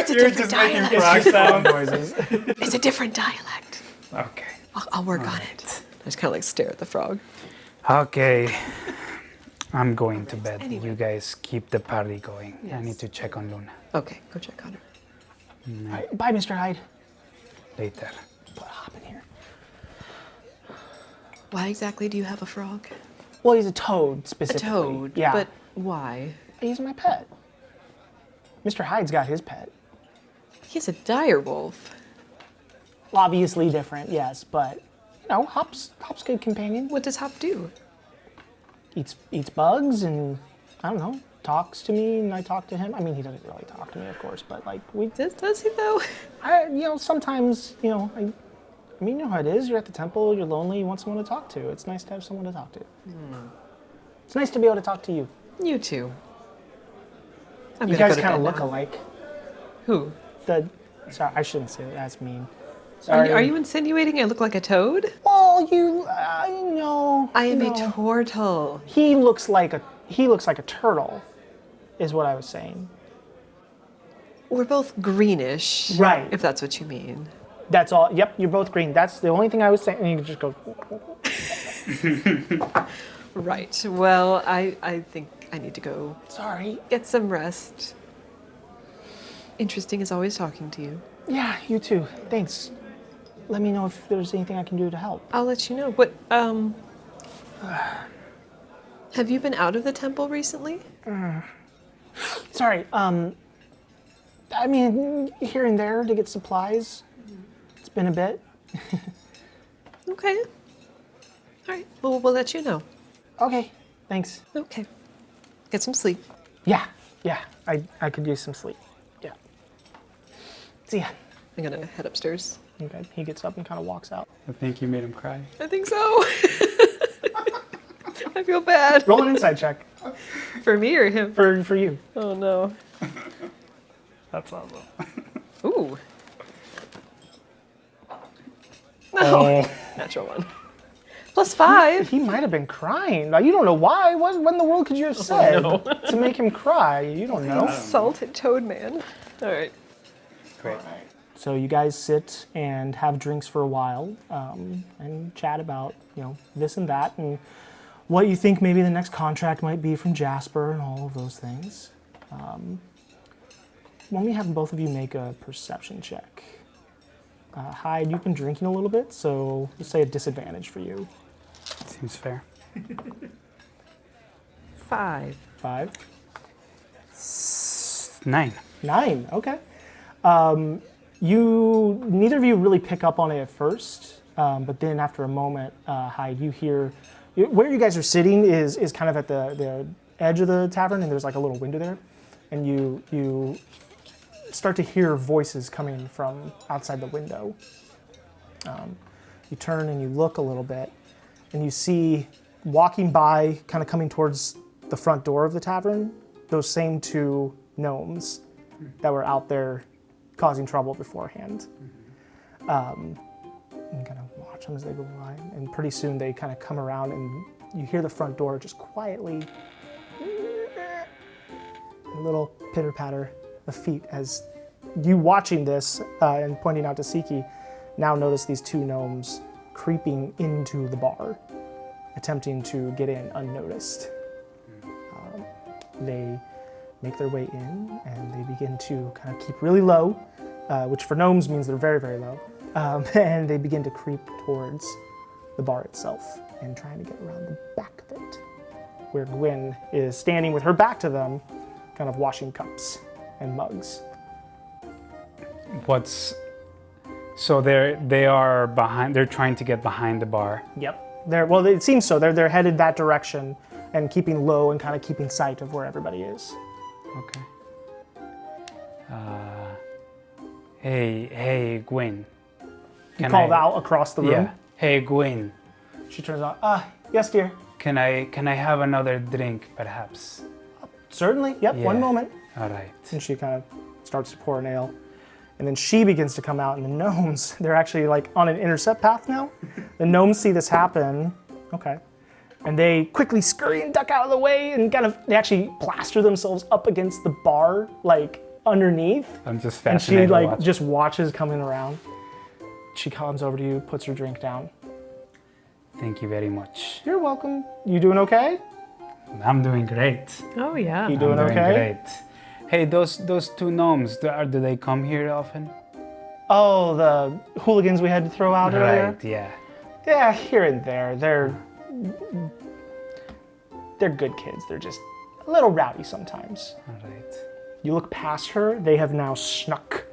It's a different dialect. frog sound noises. It's a different dialect. Okay. I'll work on it. I just kind of stare at the frog. Okay. I'm going to bed. Anyway. You guys keep the party going. I Yes. need to check on Luna Okay, go check on her. All right, bye, Mr. Hyde. later. Put Hop in here. Why exactly do you have a frog? Well, he's a toad A specifically. toad. Yeah. But why? He's my pet. Mr. Hyde's got his pet. He's a dire wolf. Obviously different, yes, but Hop's good companion. What does Hop do? Eats bugs and I don't know, talks to me and I talk to him. I mean, he doesn't really talk to me, of course, but we Does he though? sometimes I mean, you know how it is. You're at the temple, you're lonely, you want someone to talk to. It's nice to have someone to talk to. It's nice to be able to talk to you. You too. I'm You gonna guys go to kind of bed look now. alike. Who? Sorry, I shouldn't say that. That's mean. Are Sorry. you insinuating I look like a toad? Well, no. I am no. a turtle. He looks like a turtle, is what I was saying. We're both greenish. Right. If that's what you mean. That's all. Yep, you're both green. That's the only thing I was saying. And you can just go. Right. Well, I think I need to go Sorry. get some rest. Interesting as always talking to you. Yeah, you too. Thanks. Let me know if there's anything I can do to help. I'll let you know. But, have you been out of the temple recently? Sorry. I mean, here and there to get supplies. It's been a bit. Okay. All right. Well, we'll let you know. Okay. Thanks. Okay. Get some sleep. Yeah. I could use some sleep. Yeah. See ya. I'm gonna head upstairs. Okay. He gets up and kind of walks out. I think you made him cry. I think so. I feel bad. Roll an insight check For me or him? for you. Oh no. That's awesome. Ooh. Oh. Natural one. +5. He might have been crying. Now, you don't know why. What in the world could you have said no. to make him cry? You don't know. Salted toad man. All right. Great. So you guys sit and have drinks for a while and chat about, this and that and what you think maybe the next contract might be from Jasper and all of those things. Let me have both of you make a perception check. Hyde, you've been drinking a little bit, so let's say a disadvantage for you. Seems fair. 5. 5. 9. 9, okay. Neither of you really pick up on it at first, but then after a moment, Hyde, you hear, where you guys are sitting is kind of at the edge of the tavern, and there's like a little window there, and you start to hear voices coming from outside the window. You turn and you look a little bit, and you see walking by, kind of coming towards the front door of the tavern, those same 2 gnomes that were out there causing trouble beforehand. You kind of watch them as they go by, and pretty soon they kind of come around, and you hear the front door just quietly, a little pitter patter of feet as you watching this and pointing out to Sikya now notice these 2 gnomes creeping into the bar, attempting to get in unnoticed. They make their way in and they begin to kind of keep really low, which for gnomes means they're very, very low. And they begin to creep towards the bar itself and trying to get around the back of it, where Gwyn is standing with her back to them, kind of washing cups and mugs. So they are behind. They're trying to get behind the bar. Yep. It seems so. They're headed that direction and keeping low and kind of keeping sight of where everybody is. Okay. Hey, Gwyn. You called out across the room. Yeah. Hey, Gwyn. She turns on. Yes, dear. Can I have another drink, perhaps? Certainly. Yep. Yeah. One moment. All right. And she kind of starts to pour an ale. And then she begins to come out, and the gnomes, they're actually like on an intercept path now. The gnomes see this happen. Okay. And they quickly scurry and duck out of the way and they actually plaster themselves up against the bar, like underneath. I'm just And she fascinated. like just watches coming around. She comes over to you, puts her drink down. Thank you very much. You're welcome. You doing okay? I'm doing great. Oh yeah. You doing I'm doing okay? great. Hey, those 2 gnomes, do they come here often? Oh, the hooligans we had to throw out earlier? Right, yeah. Yeah, here and there. They're good kids. They're just a little rowdy sometimes. All right. You look past her, they have now snuck,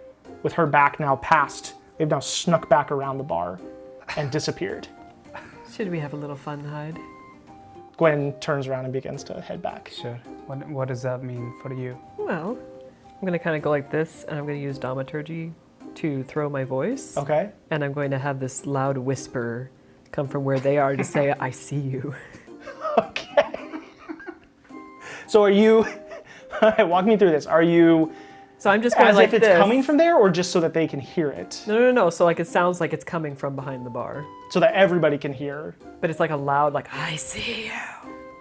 with her back now past, they've now snuck back around the bar and disappeared. Should we have a little fun, Hyde? Gwen turns around and begins to head back. Sure. What does that mean for you? Well, I'm gonna kind of go like this, and I'm gonna use Thaumaturgy to throw my voice. Okay. And I'm going to have this loud whisper come from where they are to say, I see you. Okay. So are you... Walk me through this. Are you... So I'm just going as like if it's this. coming from there, or just so that they can hear it? No. So like it sounds like it's coming from behind the bar. So that everybody can hear. But it's like a loud, like, I see you.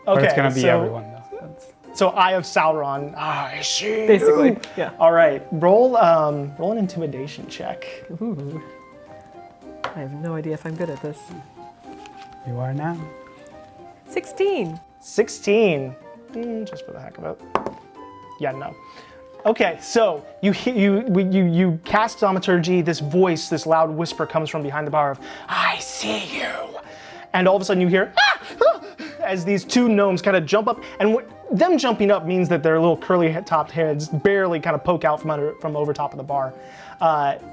Okay, But it's gonna be so, everyone though. So Eye of Sauron. I see Basically, you. yeah. All right, roll an intimidation check. Ooh. I have no idea if I'm good at this. You are now. 16. 16. Just for the heck of it. Yeah, no. Okay, so you cast thaumaturgy. This voice, this loud whisper comes from behind the bar of, I see you. And all of a sudden you hear, ah, ah, as these two gnomes kind of jump up. And them jumping up means that their little curly-topped heads barely kind of poke out from over top of the bar.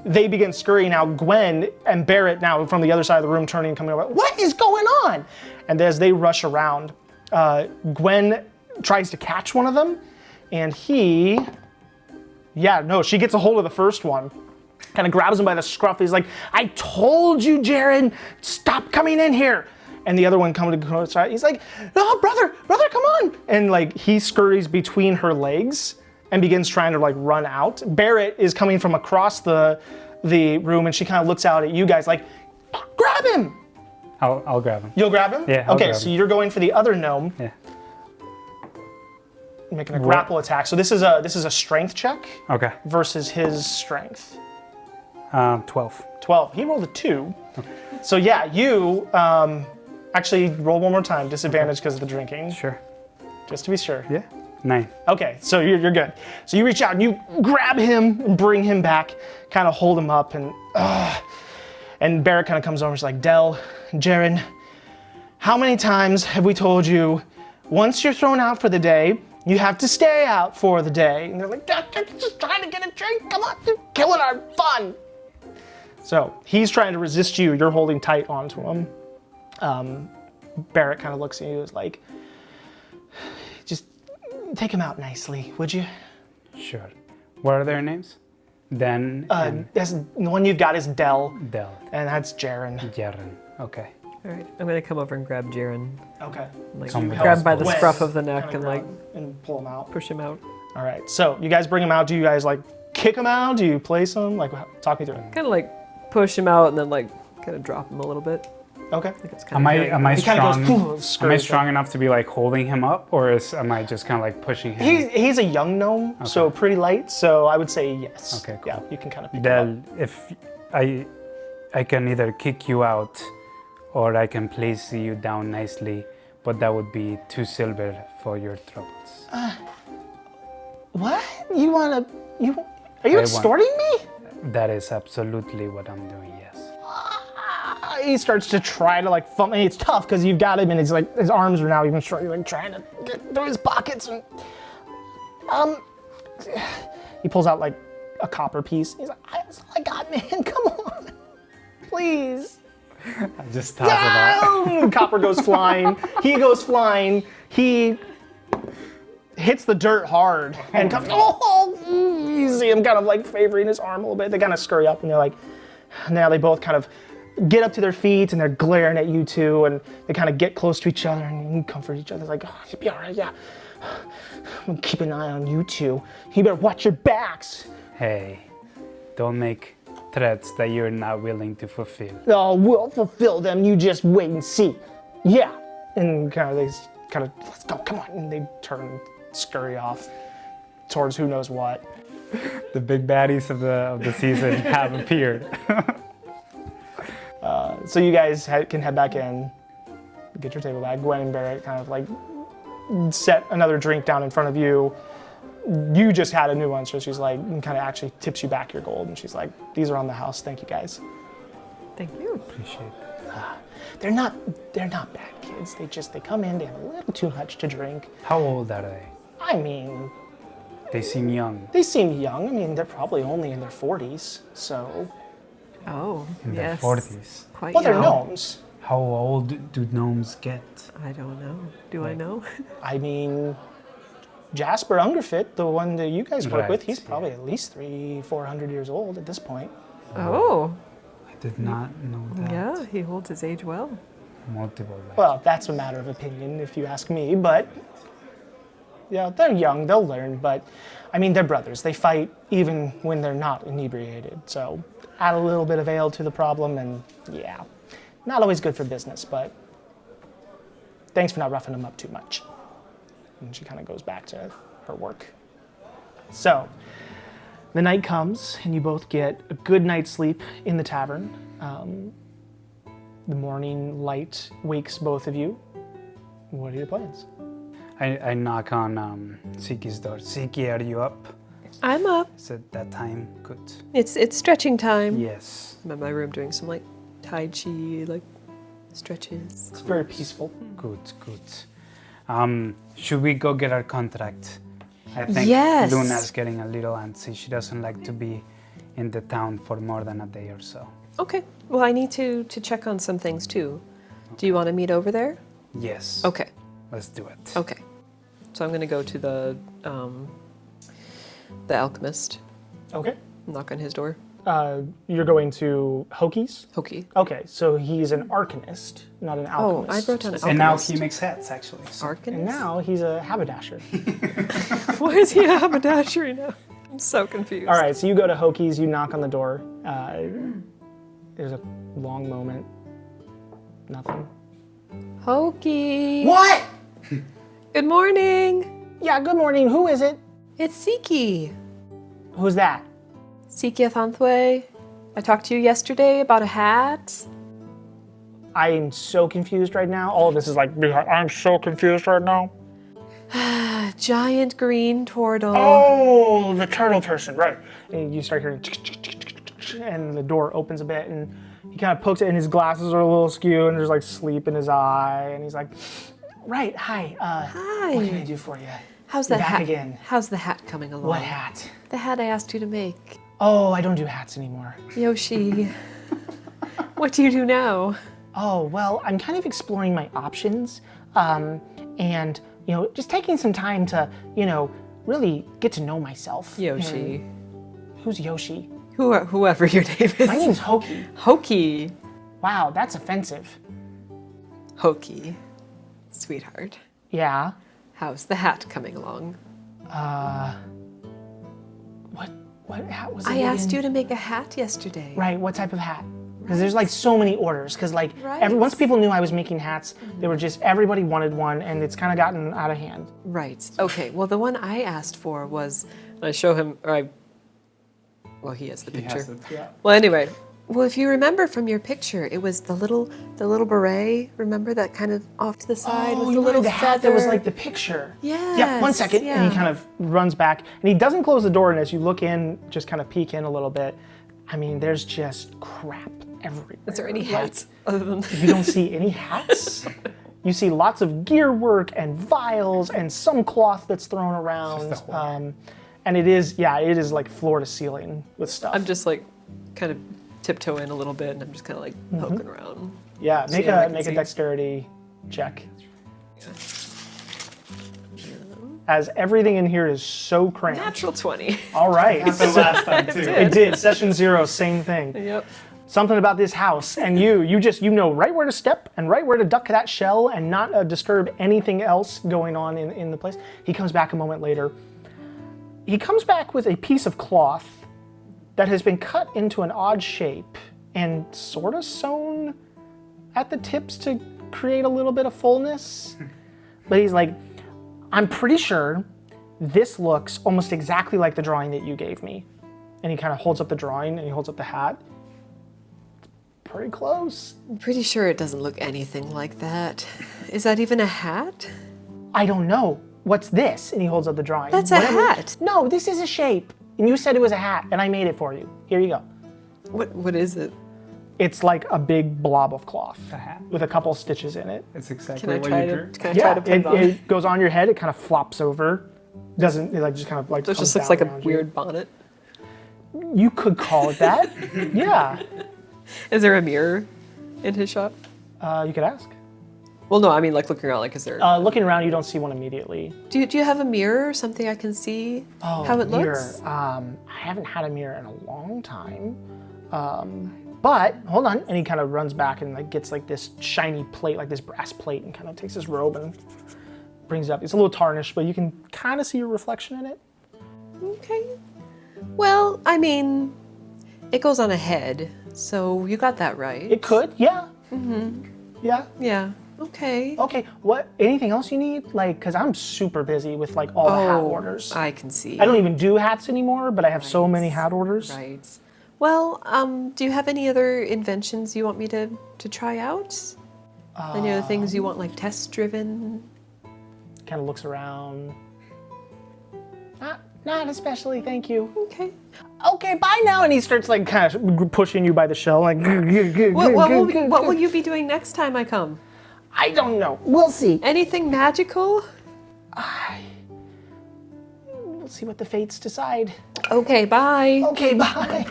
They begin scurrying out. Gwen and Barrett now from the other side of the room turning and coming over. What is going on? And as they rush around, Gwen tries to catch one of them. And she gets a hold of the first one. Kind of grabs him by the scruff. He's like, I told you, Jaren, stop coming in here. And the other one coming to the side, he's like, no, brother, come on. And like he scurries between her legs and begins trying to like run out. Barrett is coming from across the room and she kind of looks out at you guys like, grab him. I'll grab him. You'll grab him? Yeah, I'll okay, grab so him. you're going for the other gnome. Yeah. Making a grapple attack. So this is a strength check Okay. versus his strength. 12. 12. He rolled a 2. Okay. So yeah, you actually roll one more time. Disadvantage because of the drinking. Sure. Just to be sure. Yeah. 9. Okay, so you're good. So you reach out and you grab him and bring him back, kind of hold him up, and Barrett kind of comes over and is like, Del, Jaren, how many times have we told you, once you're thrown out for the day, you have to stay out for the day? And they're like, just trying to get a drink. Come on, you're killing our fun. So he's trying to resist you. You're holding tight onto him. Barrett kind of looks at you and is like, just take him out nicely, would you? Sure. What are their names? Dan and The one you've got is Del, Del. and that's Jaren. Jaren. Okay. All right, I'm going to come over and grab Jaren. Okay. Like, Come with grab us, by the Gwen scruff of the kinda neck and grab like and pull him out. push him out. All right. So you guys bring him out. Do you guys like kick him out? Do you place him? Like, talk me through it. Kind of like push him out and then like kind of drop him a little bit. Okay. I think it's Am I He kind of strong? goes. Am I strong enough to be like holding him up, or am I just kind of like pushing him? He's a young gnome, so pretty light. So I would say yes. Okay, cool. Yeah, you can kind of pick him up. Del, if I can either kick you out, or I can place you down nicely, but that would be 2 silver for your troubles. What? You wanna? Are you extorting me? That is absolutely what I'm doing. Yes. He starts to try to like fumble. It's tough because you've got him, and it's like his arms are now even short. Like trying to get through his pockets, and he pulls out like a copper piece. He's like, "That's all I got, man. Come on, please." I just toss it out. Copper goes flying. He goes flying. He hits the dirt hard and comes. Oh, you see him kind of like favoring his arm a little bit. They kind of scurry up, and they're like, now they both kind of get up to their feet and they're glaring at you two, and they kind of get close to each other and you comfort each other. It's like, oh, you'll be all right, yeah. I'm gonna keep an eye on you two. You better watch your backs. Hey, don't make threats that you're not willing to fulfill. Oh, we'll fulfill them. You just wait and see. Yeah. And let's go, come on. And they turn and scurry off towards who knows what. The big baddies of the season have appeared. So you guys can head back in, get your table back. Gwen and Barrett kind of like set another drink down in front of you. You just had a new one, so she's like, kind of actually tips you back your gold, and she's like, these are on the house, thank you guys. Thank you. Appreciate it. They're not bad kids. They come in, they have a little too much to drink. How old are they? I mean, They seem young. they seem young. I mean, they're probably only in their 40s, so. Oh, In their yes. 40s. Quite Well, they're young. gnomes. How old do gnomes get? I don't know. Do I know? I mean, Jasper Ungerfit, the one that you guys work with, Right, he's yeah. probably at least 300-400 years old at this point. Oh, I did not know that. yeah, he holds his age well. Multiple lives. Well, that's a matter of opinion, if you ask me, but yeah, they're young, they'll learn, but I mean, they're brothers. They fight even when they're not inebriated, so add a little bit of ale to the problem, and yeah, not always good for business, but thanks for not roughing them up too much. And she kind of goes back to her work. So, the night comes, and you both get a good night's sleep in the tavern. The morning light wakes both of you. What are your plans? I knock on Sikya's door. Sikya, are you up? I'm up. Is it that time? Good. It's stretching time. Yes. I'm in my room doing some like Tai Chi, like stretches. It's very peaceful. Good, good. Should we go get our contract? I think Yes. Luna's getting a little antsy. She doesn't like to be in the town for more than a day or so. Okay. Well, I need to check on some things too. Do you want to meet over there? Yes. Okay. Let's do it. Okay. So I'm gonna go to the alchemist. Okay. Knock on his door. You're going to Hokies? Hokey. Okay, so he's an arcanist, not an Oh, alchemist. I wrote down And now alchemist. he makes hats, actually. So. And Arcanist? now he's a haberdasher. Why is he a haberdashery now? I'm so confused. All right, so you go to Hokies, you knock on the door. There's a long moment. Nothing. Hokey. What? Good morning. Yeah, good morning. Who is it? It's Siki. Who's that? Sikya Thantwe. I talked to you yesterday about a hat. I'm so confused right now. All of this is like, I'm so confused right now. A giant green turtle. Oh, the turtle person, right. And you start hearing, and the door opens a bit, and he kind of pokes it, and his glasses are a little askew, and there's like sleep in his eye, and he's like, right, hi, Hi. what can I do for you? How's that Back hat? again. How's the hat coming along? What hat? The hat I asked you to make. Oh, I don't do hats anymore. Yoshi. What do you do now? Oh, well, I'm kind of exploring my options, and, you know, just taking some time to, you know, really get to know myself. Yoshi. And who's Yoshi? Whoever your name is. My name's Hoki. Hokey. Wow, that's offensive. Hokey. Sweetheart. Yeah. How's the hat coming along? What hat was it? I asked again? you to make a hat yesterday. Right, what type of hat? Because there's like so many orders. Because like Right. once people knew I was making hats, they were just everybody wanted one, and it's kind of gotten out of hand. Right. Okay. Well, the one I asked for was, I show him, well, he has the He picture. has it. Yeah. Well, anyway, well, if you remember from your picture, it was the little beret. Remember that kind of off to the side with the you little wanted the feather. hat that was like the picture. Yep. 1 second, and yeah. he kind of runs back, and he doesn't close the door. And as you look in, just kind of peek in a little bit. I mean, there's just crap everywhere. Is there any Like, hats other than? You don't see any hats. You see lots of gear work and vials and some cloth that's thrown around. Just a whore. And it is like floor to ceiling with stuff. I'm just like, kind of tiptoe in a little bit, and I'm just kind of like poking around. yeah, make what I a can make a see. dexterity check. As everything in here is so cramped. Natural 20. All right. Happened last time too. It did. Session 0, same thing. Yep. Something about this house, and you know right where to step and right where to duck that shell and not disturb anything else going on in the place. He comes back a moment later. He comes back with a piece of cloth that has been cut into an odd shape and sort of sewn at the tips to create a little bit of fullness. But he's like, I'm pretty sure this looks almost exactly like the drawing that you gave me. And he kind of holds up the drawing and he holds up the hat. Pretty close. I'm pretty sure it doesn't look anything like that. Is that even a hat? I don't know. What's this? And he holds up the drawing. That's a hat. No, this is a shape. And you said it was a hat, and I made it for you. Here you go. What is it? It's like a big blob of cloth A hat. with a couple stitches in it. It's exactly Can I what try you to? drew. Can I try to put it on? it goes on your head. It kind of flops over. Doesn't it like just kind of like? So it comes just looks down like a around you. weird bonnet. You could call it that. Yeah. Is there a mirror in his shop? You could ask. Well, no, I mean like looking around. Like, is there? Looking around, you don't see one immediately. Do you have a mirror or something I can see how it mirror. looks? I haven't had a mirror in a long time. But hold on, and he kind of runs back and like gets like this shiny plate, like this brass plate, and kind of takes his robe and brings it up. It's a little tarnished, but you can kind of see your reflection in it. Okay. Well, I mean, it goes on a head, so you got that right. It could, yeah. Mm-hmm. Yeah. Yeah. Okay. Okay. What? Anything else you need? Like, because I'm super busy with like all the hat orders. I can see. I don't even do hats anymore, but I have so many hat orders. Right. Well, do you have any other inventions you want me to try out? Any other things you want, like test-driven? Kind of looks around. Not especially, thank you. Okay. Okay, bye now. And he starts like kind of pushing you by the shell, like. What will you be doing next time I come? I don't know. We'll see. Anything magical? We'll see what the fates decide. Okay, bye. Okay, bye.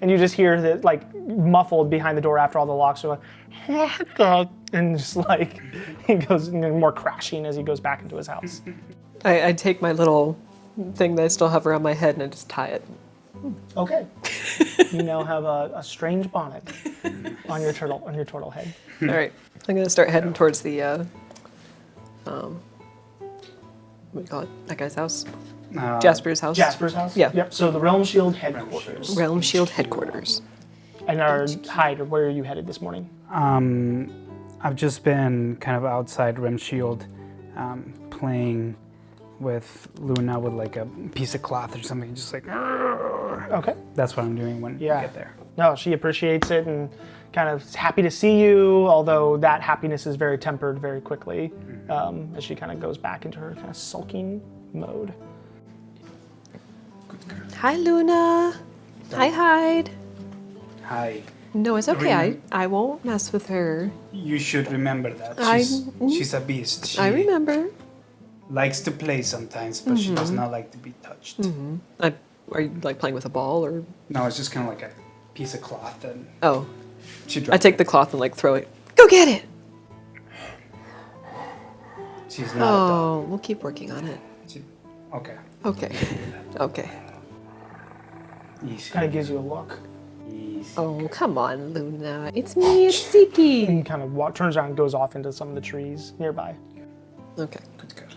And you just hear that, like, muffled behind the door after all the locks are like, and just like, he goes more crashing as he goes back into his house. I take my little thing that I still have around my head and I just tie it. Okay. You now have a strange bonnet on your turtle head. All right. I'm going to start heading towards the, what do you call it? That guy's house? Jasper's house? Jasper's house? Yeah. Yep, so the Realmshield headquarters. Realmshield headquarters. And Hyde, where are you headed this morning? I've just been kind of outside Realmshield, playing with Luna with like a piece of cloth or something, just like. Okay. That's what I'm doing when we get there. No, she appreciates it and kind of happy to see you, although that happiness is very tempered very quickly as she kind of goes back into her kind of sulking mode. Good girl. Hi, Luna. Hi, Hyde. Hi. No, it's okay. I won't mess with her. You should remember that. She's a beast. She I remember. likes to play sometimes, but she does not like to be touched. Are you like playing with a ball or? No, it's just kind of like a piece of cloth, and Oh, she I dropped take the cloth and like throw it. Go get it. She's not a dog. Oh, we'll keep working on it. Okay. Okay. Okay. Easy. Kind of gives you a look. Easy. Oh, come on, Luna. It's me, it's Sikya. And kind of turns around and goes off into some of the trees nearby. Okay. Good girl.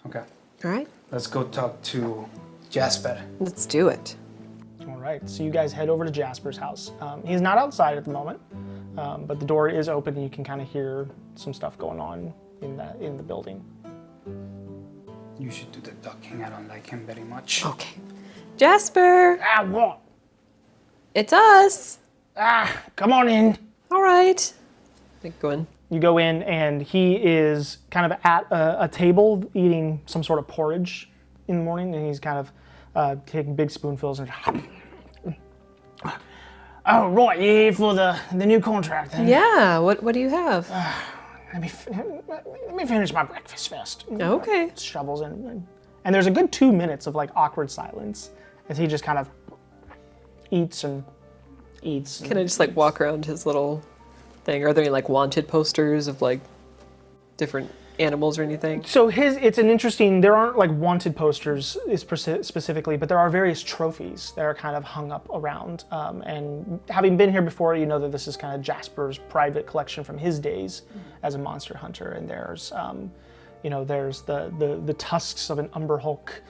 Okay. All right. Let's go talk to Jasper. Let's do it. All right, so you guys head over to Jasper's house. He's not outside at the moment, but the door is open and you can kind of hear some stuff going on in the building. You should do the ducking. I don't like him very much. Okay. Jasper, What? it's us. Come on in. All right. Go in. You go in and he is kind of at a table eating some sort of porridge in the morning, and he's kind of taking big spoonfuls and. Oh, right, you're here for the new contract then? Yeah. What do you have? Let me finish my breakfast first. Okay. Shovels in. And there's a good 2 minutes of like awkward silence as he just kind of eats and eats. Can I just like walk around his little thing? Are there any like wanted posters of like different animals or anything? So it's an interesting, there aren't like wanted posters specifically, but there are various trophies that are kind of hung up around. And having been here before, you know that this is kind of Jasper's private collection from his days as a monster hunter. And there's, there's the tusks of an umber hulk.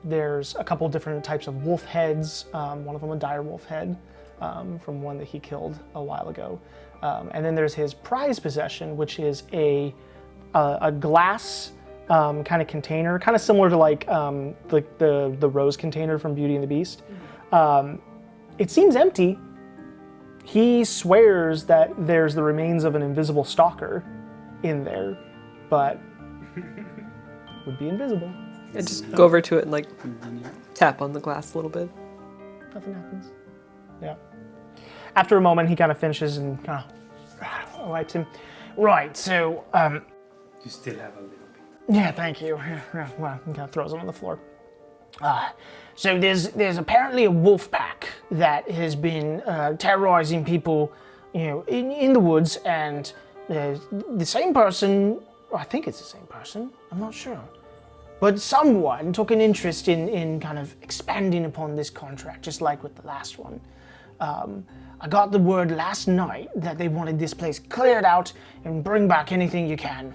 There's a couple different types of wolf heads, one of them a dire wolf head from one that he killed a while ago. And then there's his prized possession, which is a glass kind of container, kind of similar to like the rose container from Beauty and the Beast. It seems empty. He swears that there's the remains of an invisible stalker in there, but would be invisible. I just go over to it and like tap on the glass a little bit. Nothing happens. Yeah. After a moment, he kind of finishes and kind of wipes him. Right, so You still have a little bit. yeah, thank you. Yeah, well, he kind of throws him on the floor. So there's apparently a wolf pack that has been terrorizing people, in the woods, and the same person, or I think it's the same person, I'm not sure, but someone took an interest in kind of expanding upon this contract, just like with the last one. I got the word last night that they wanted this place cleared out and bring back anything you can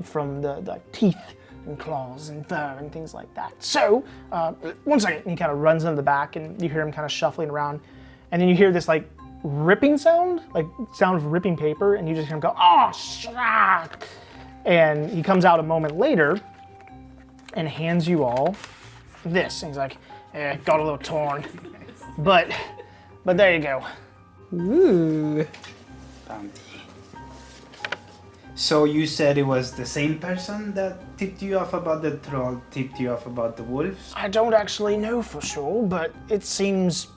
from the teeth and claws and fur and things like that. So, 1 second, and he kind of runs into the back and you hear him kind of shuffling around. And then you hear this like ripping sound, like sound of ripping paper, and you just hear him go, oh, shit! And he comes out a moment later and hands you all this. And he's like, got a little torn. But there you go. Ooh. Bounty. So you said it was the same person that tipped you off about the troll, tipped you off about the wolves? I don't actually know for sure, but it seems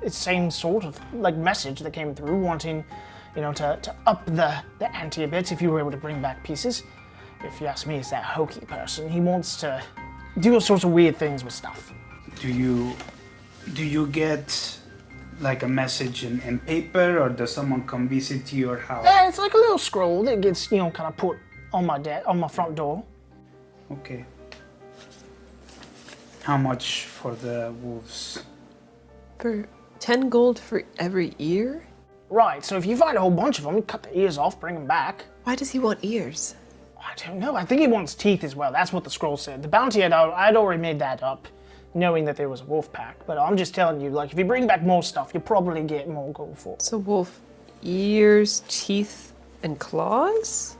it's same sort of like message that came through, wanting, to up the ante a bit if you were able to bring back pieces. If you ask me, it's that hokey person. He wants to do all sorts of weird things with stuff. Do you get like a message in paper, or does someone come visit you, or how? It's like a little scroll that gets, kind of put on my front door. Okay. How much for the wolves? For 10 gold for every ear? Right, so if you find a whole bunch of them, cut the ears off, bring them back. Why does he want ears? I don't know. I think he wants teeth as well. That's what the scroll said. The bounty, I'd already made that up, knowing that there was a wolf pack. But I'm just telling you, like, if you bring back more stuff, you'll probably get more gold for it. So wolf ears, teeth, and claws?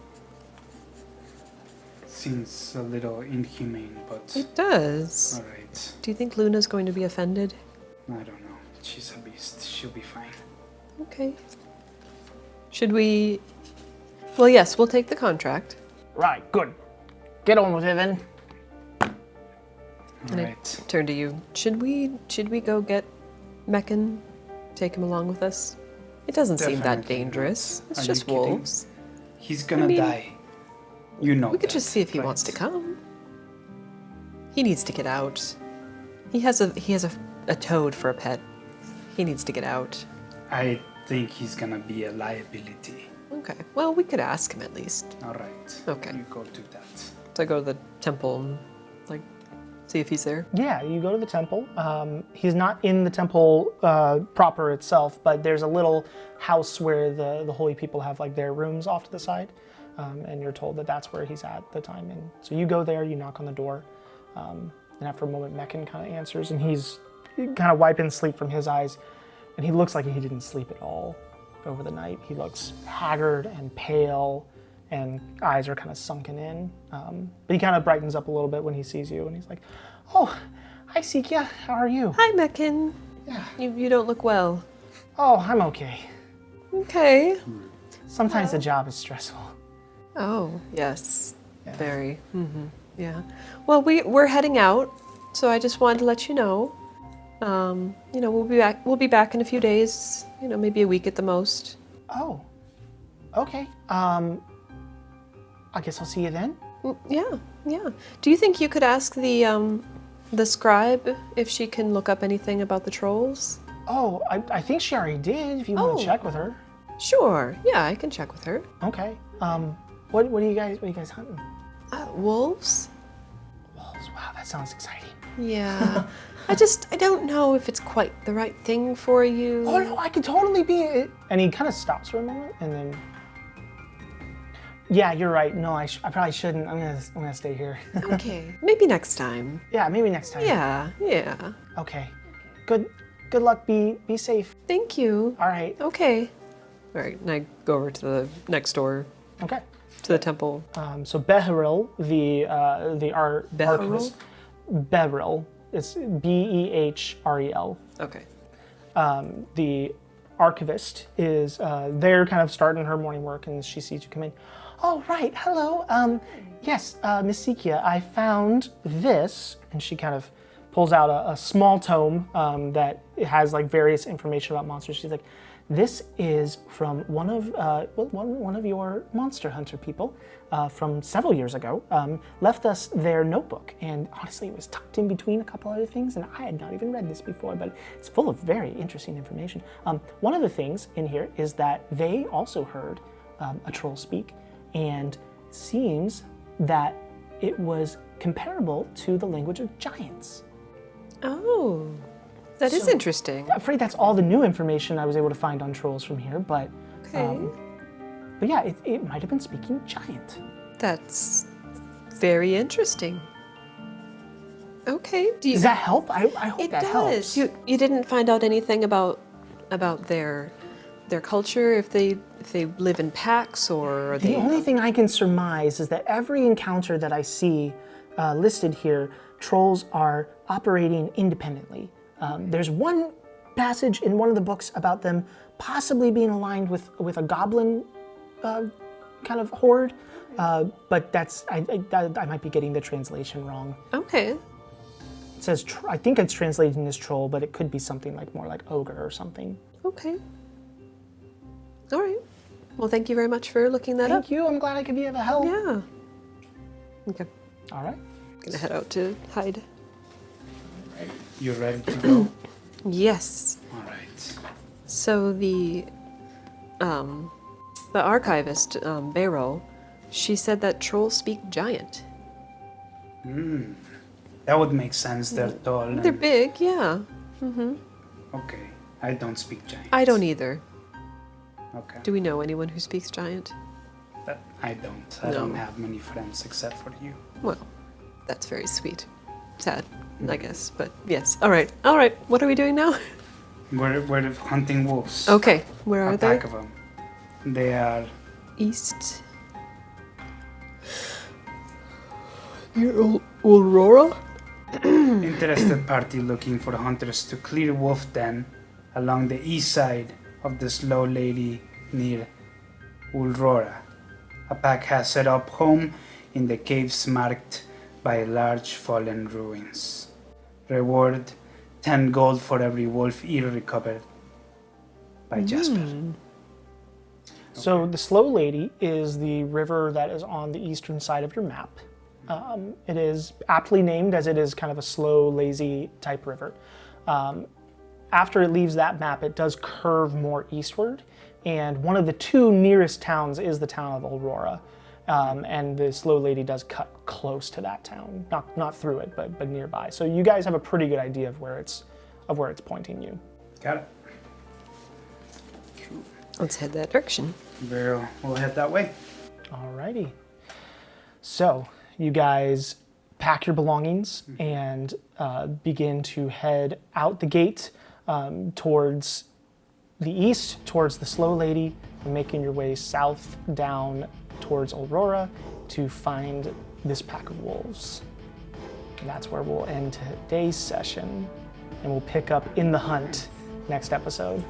Seems a little inhumane, but It does. all right. Do you think Luna's going to be offended? I don't know. She's a beast. She'll be fine. Okay. Should we... Well, yes, we'll take the contract. Right, good. Get on with it then. All And I right. turn to you. Should we go get Meccan? Take him along with us? It doesn't seem that Definitely dangerous. not. It's Are just you kidding? wolves. He's gonna mean, die. You know We could that, just see if he right? wants to come. He needs to get out. He has a toad for a pet. He needs to get out. I think he's gonna be a liability. Okay. Well, we could ask him at least. All right. Okay. You go do that. So I go to the temple and see if he's there. Yeah, you go to the temple. He's not in the temple proper itself, but there's a little house where the holy people have like their rooms off to the side, and you're told that that's where he's at the time. And so you go there, you knock on the door, and after a moment, Meccan kind of answers, and he's kind of wiping sleep from his eyes, and he looks like he didn't sleep at all over the night. He looks haggard and pale, and eyes are kind of sunken in. But he kind of brightens up a little bit when he sees you, and he's like, "Oh, hi Sikya, how are you?" Hi, Meccan. Yeah. You don't look well. "Oh, I'm okay. Okay. Sometimes the job is stressful." Oh, yes. Yeah. Very. Mm-hmm. Yeah. Well, we're heading out, so I just wanted to let you know. We'll be back. We'll be back in a few days. Maybe a week at the most. "Oh, okay. I guess I'll see you then." Yeah. Do you think you could ask the scribe if she can look up anything about the trolls? "Oh, I think she already did, if you want Oh. to check with her." Sure. Yeah, I can check with her. "Okay. What are you guys hunting?" Wolves? "Wolves. Wow, that sounds exciting." Yeah. I don't know if it's quite the right thing for you. "Oh no, I could totally be it." And he kind of stops for a moment, and then, "Yeah, you're right. No, I probably shouldn't. I'm gonna stay here." Okay. Maybe next time. "Yeah, maybe next time." Yeah. "Okay. Good luck. Be safe." Thank you. "All right." Okay. All right, and I go over to the next door, Okay. to the temple. So Behril, the Behril? archivist, Behril, it's Behrel. Okay. The archivist is there, kind of starting her morning work, and she sees you come in. "Oh, right. Hello. Yes, Miss Sikya, I found this," and she kind of pulls out a small tome that has like various information about monsters. She's like, "This is from one of your monster hunter people from several years ago. Left us their notebook, and honestly, it was tucked in between a couple other things, and I had not even read this before, but it's full of very interesting information. One of the things in here is that they also heard a troll speak, and it seems that it was comparable to the language of giants. Oh, that is So- interesting. I'm afraid that's all the new information I was able to find on trolls from here, but Okay. but yeah, it might have been speaking giant. That's very interesting. Okay. Does that help? I hope It that does. helps. You didn't find out anything about their culture, if they live in packs or are The they only thing I can surmise is that every encounter that I see listed here, trolls are operating independently. There's one passage in one of the books about them possibly being aligned with a goblin kind of horde, but that's I might be getting the translation wrong. Okay. It says I think it's translated as troll, but it could be something like more like ogre or something. Okay. All right. Well, thank you very much for looking that up. Thank you. I'm glad I could be of help. Yeah. Okay. All right. Gonna head out to hide. You ready to go? Yes. All right. So the archivist, Beryl, she said that trolls speak giant. That would make sense. They're tall. And, They're big, yeah. okay. I don't speak giant. I don't either. Okay. Do we know anyone who speaks giant? I don't. I don't have many friends except for you. Well, that's very sweet. Sad, I guess, but yes. All right. All right. What are we doing now? We're hunting wolves. Okay. Where are A they? pack of them. They are East. Near Aurora? interested party looking for hunters to clear wolf den along the east side of the slow lady near Aurora. A pack has set up home in the caves marked by large fallen ruins. Reward 10 gold for every wolf ear recovered by Jasper. So the Slow Lady is the river that is on the eastern side of your map. It is aptly named as it is kind of a slow, lazy type river. After it leaves that map, it does curve more eastward, and one of the two nearest towns is the town of Aurora. And the Slow Lady does cut close to that town, not through it, but nearby. So you guys have a pretty good idea of where it's pointing you. Got it. Let's head that direction. We'll head that way. Alrighty. So you guys pack your belongings and begin to head out the gate towards the east, towards the Slow Lady, and making your way south down towards Aurora to find this pack of wolves. And that's where we'll end today's session, and we'll pick up in the hunt next episode.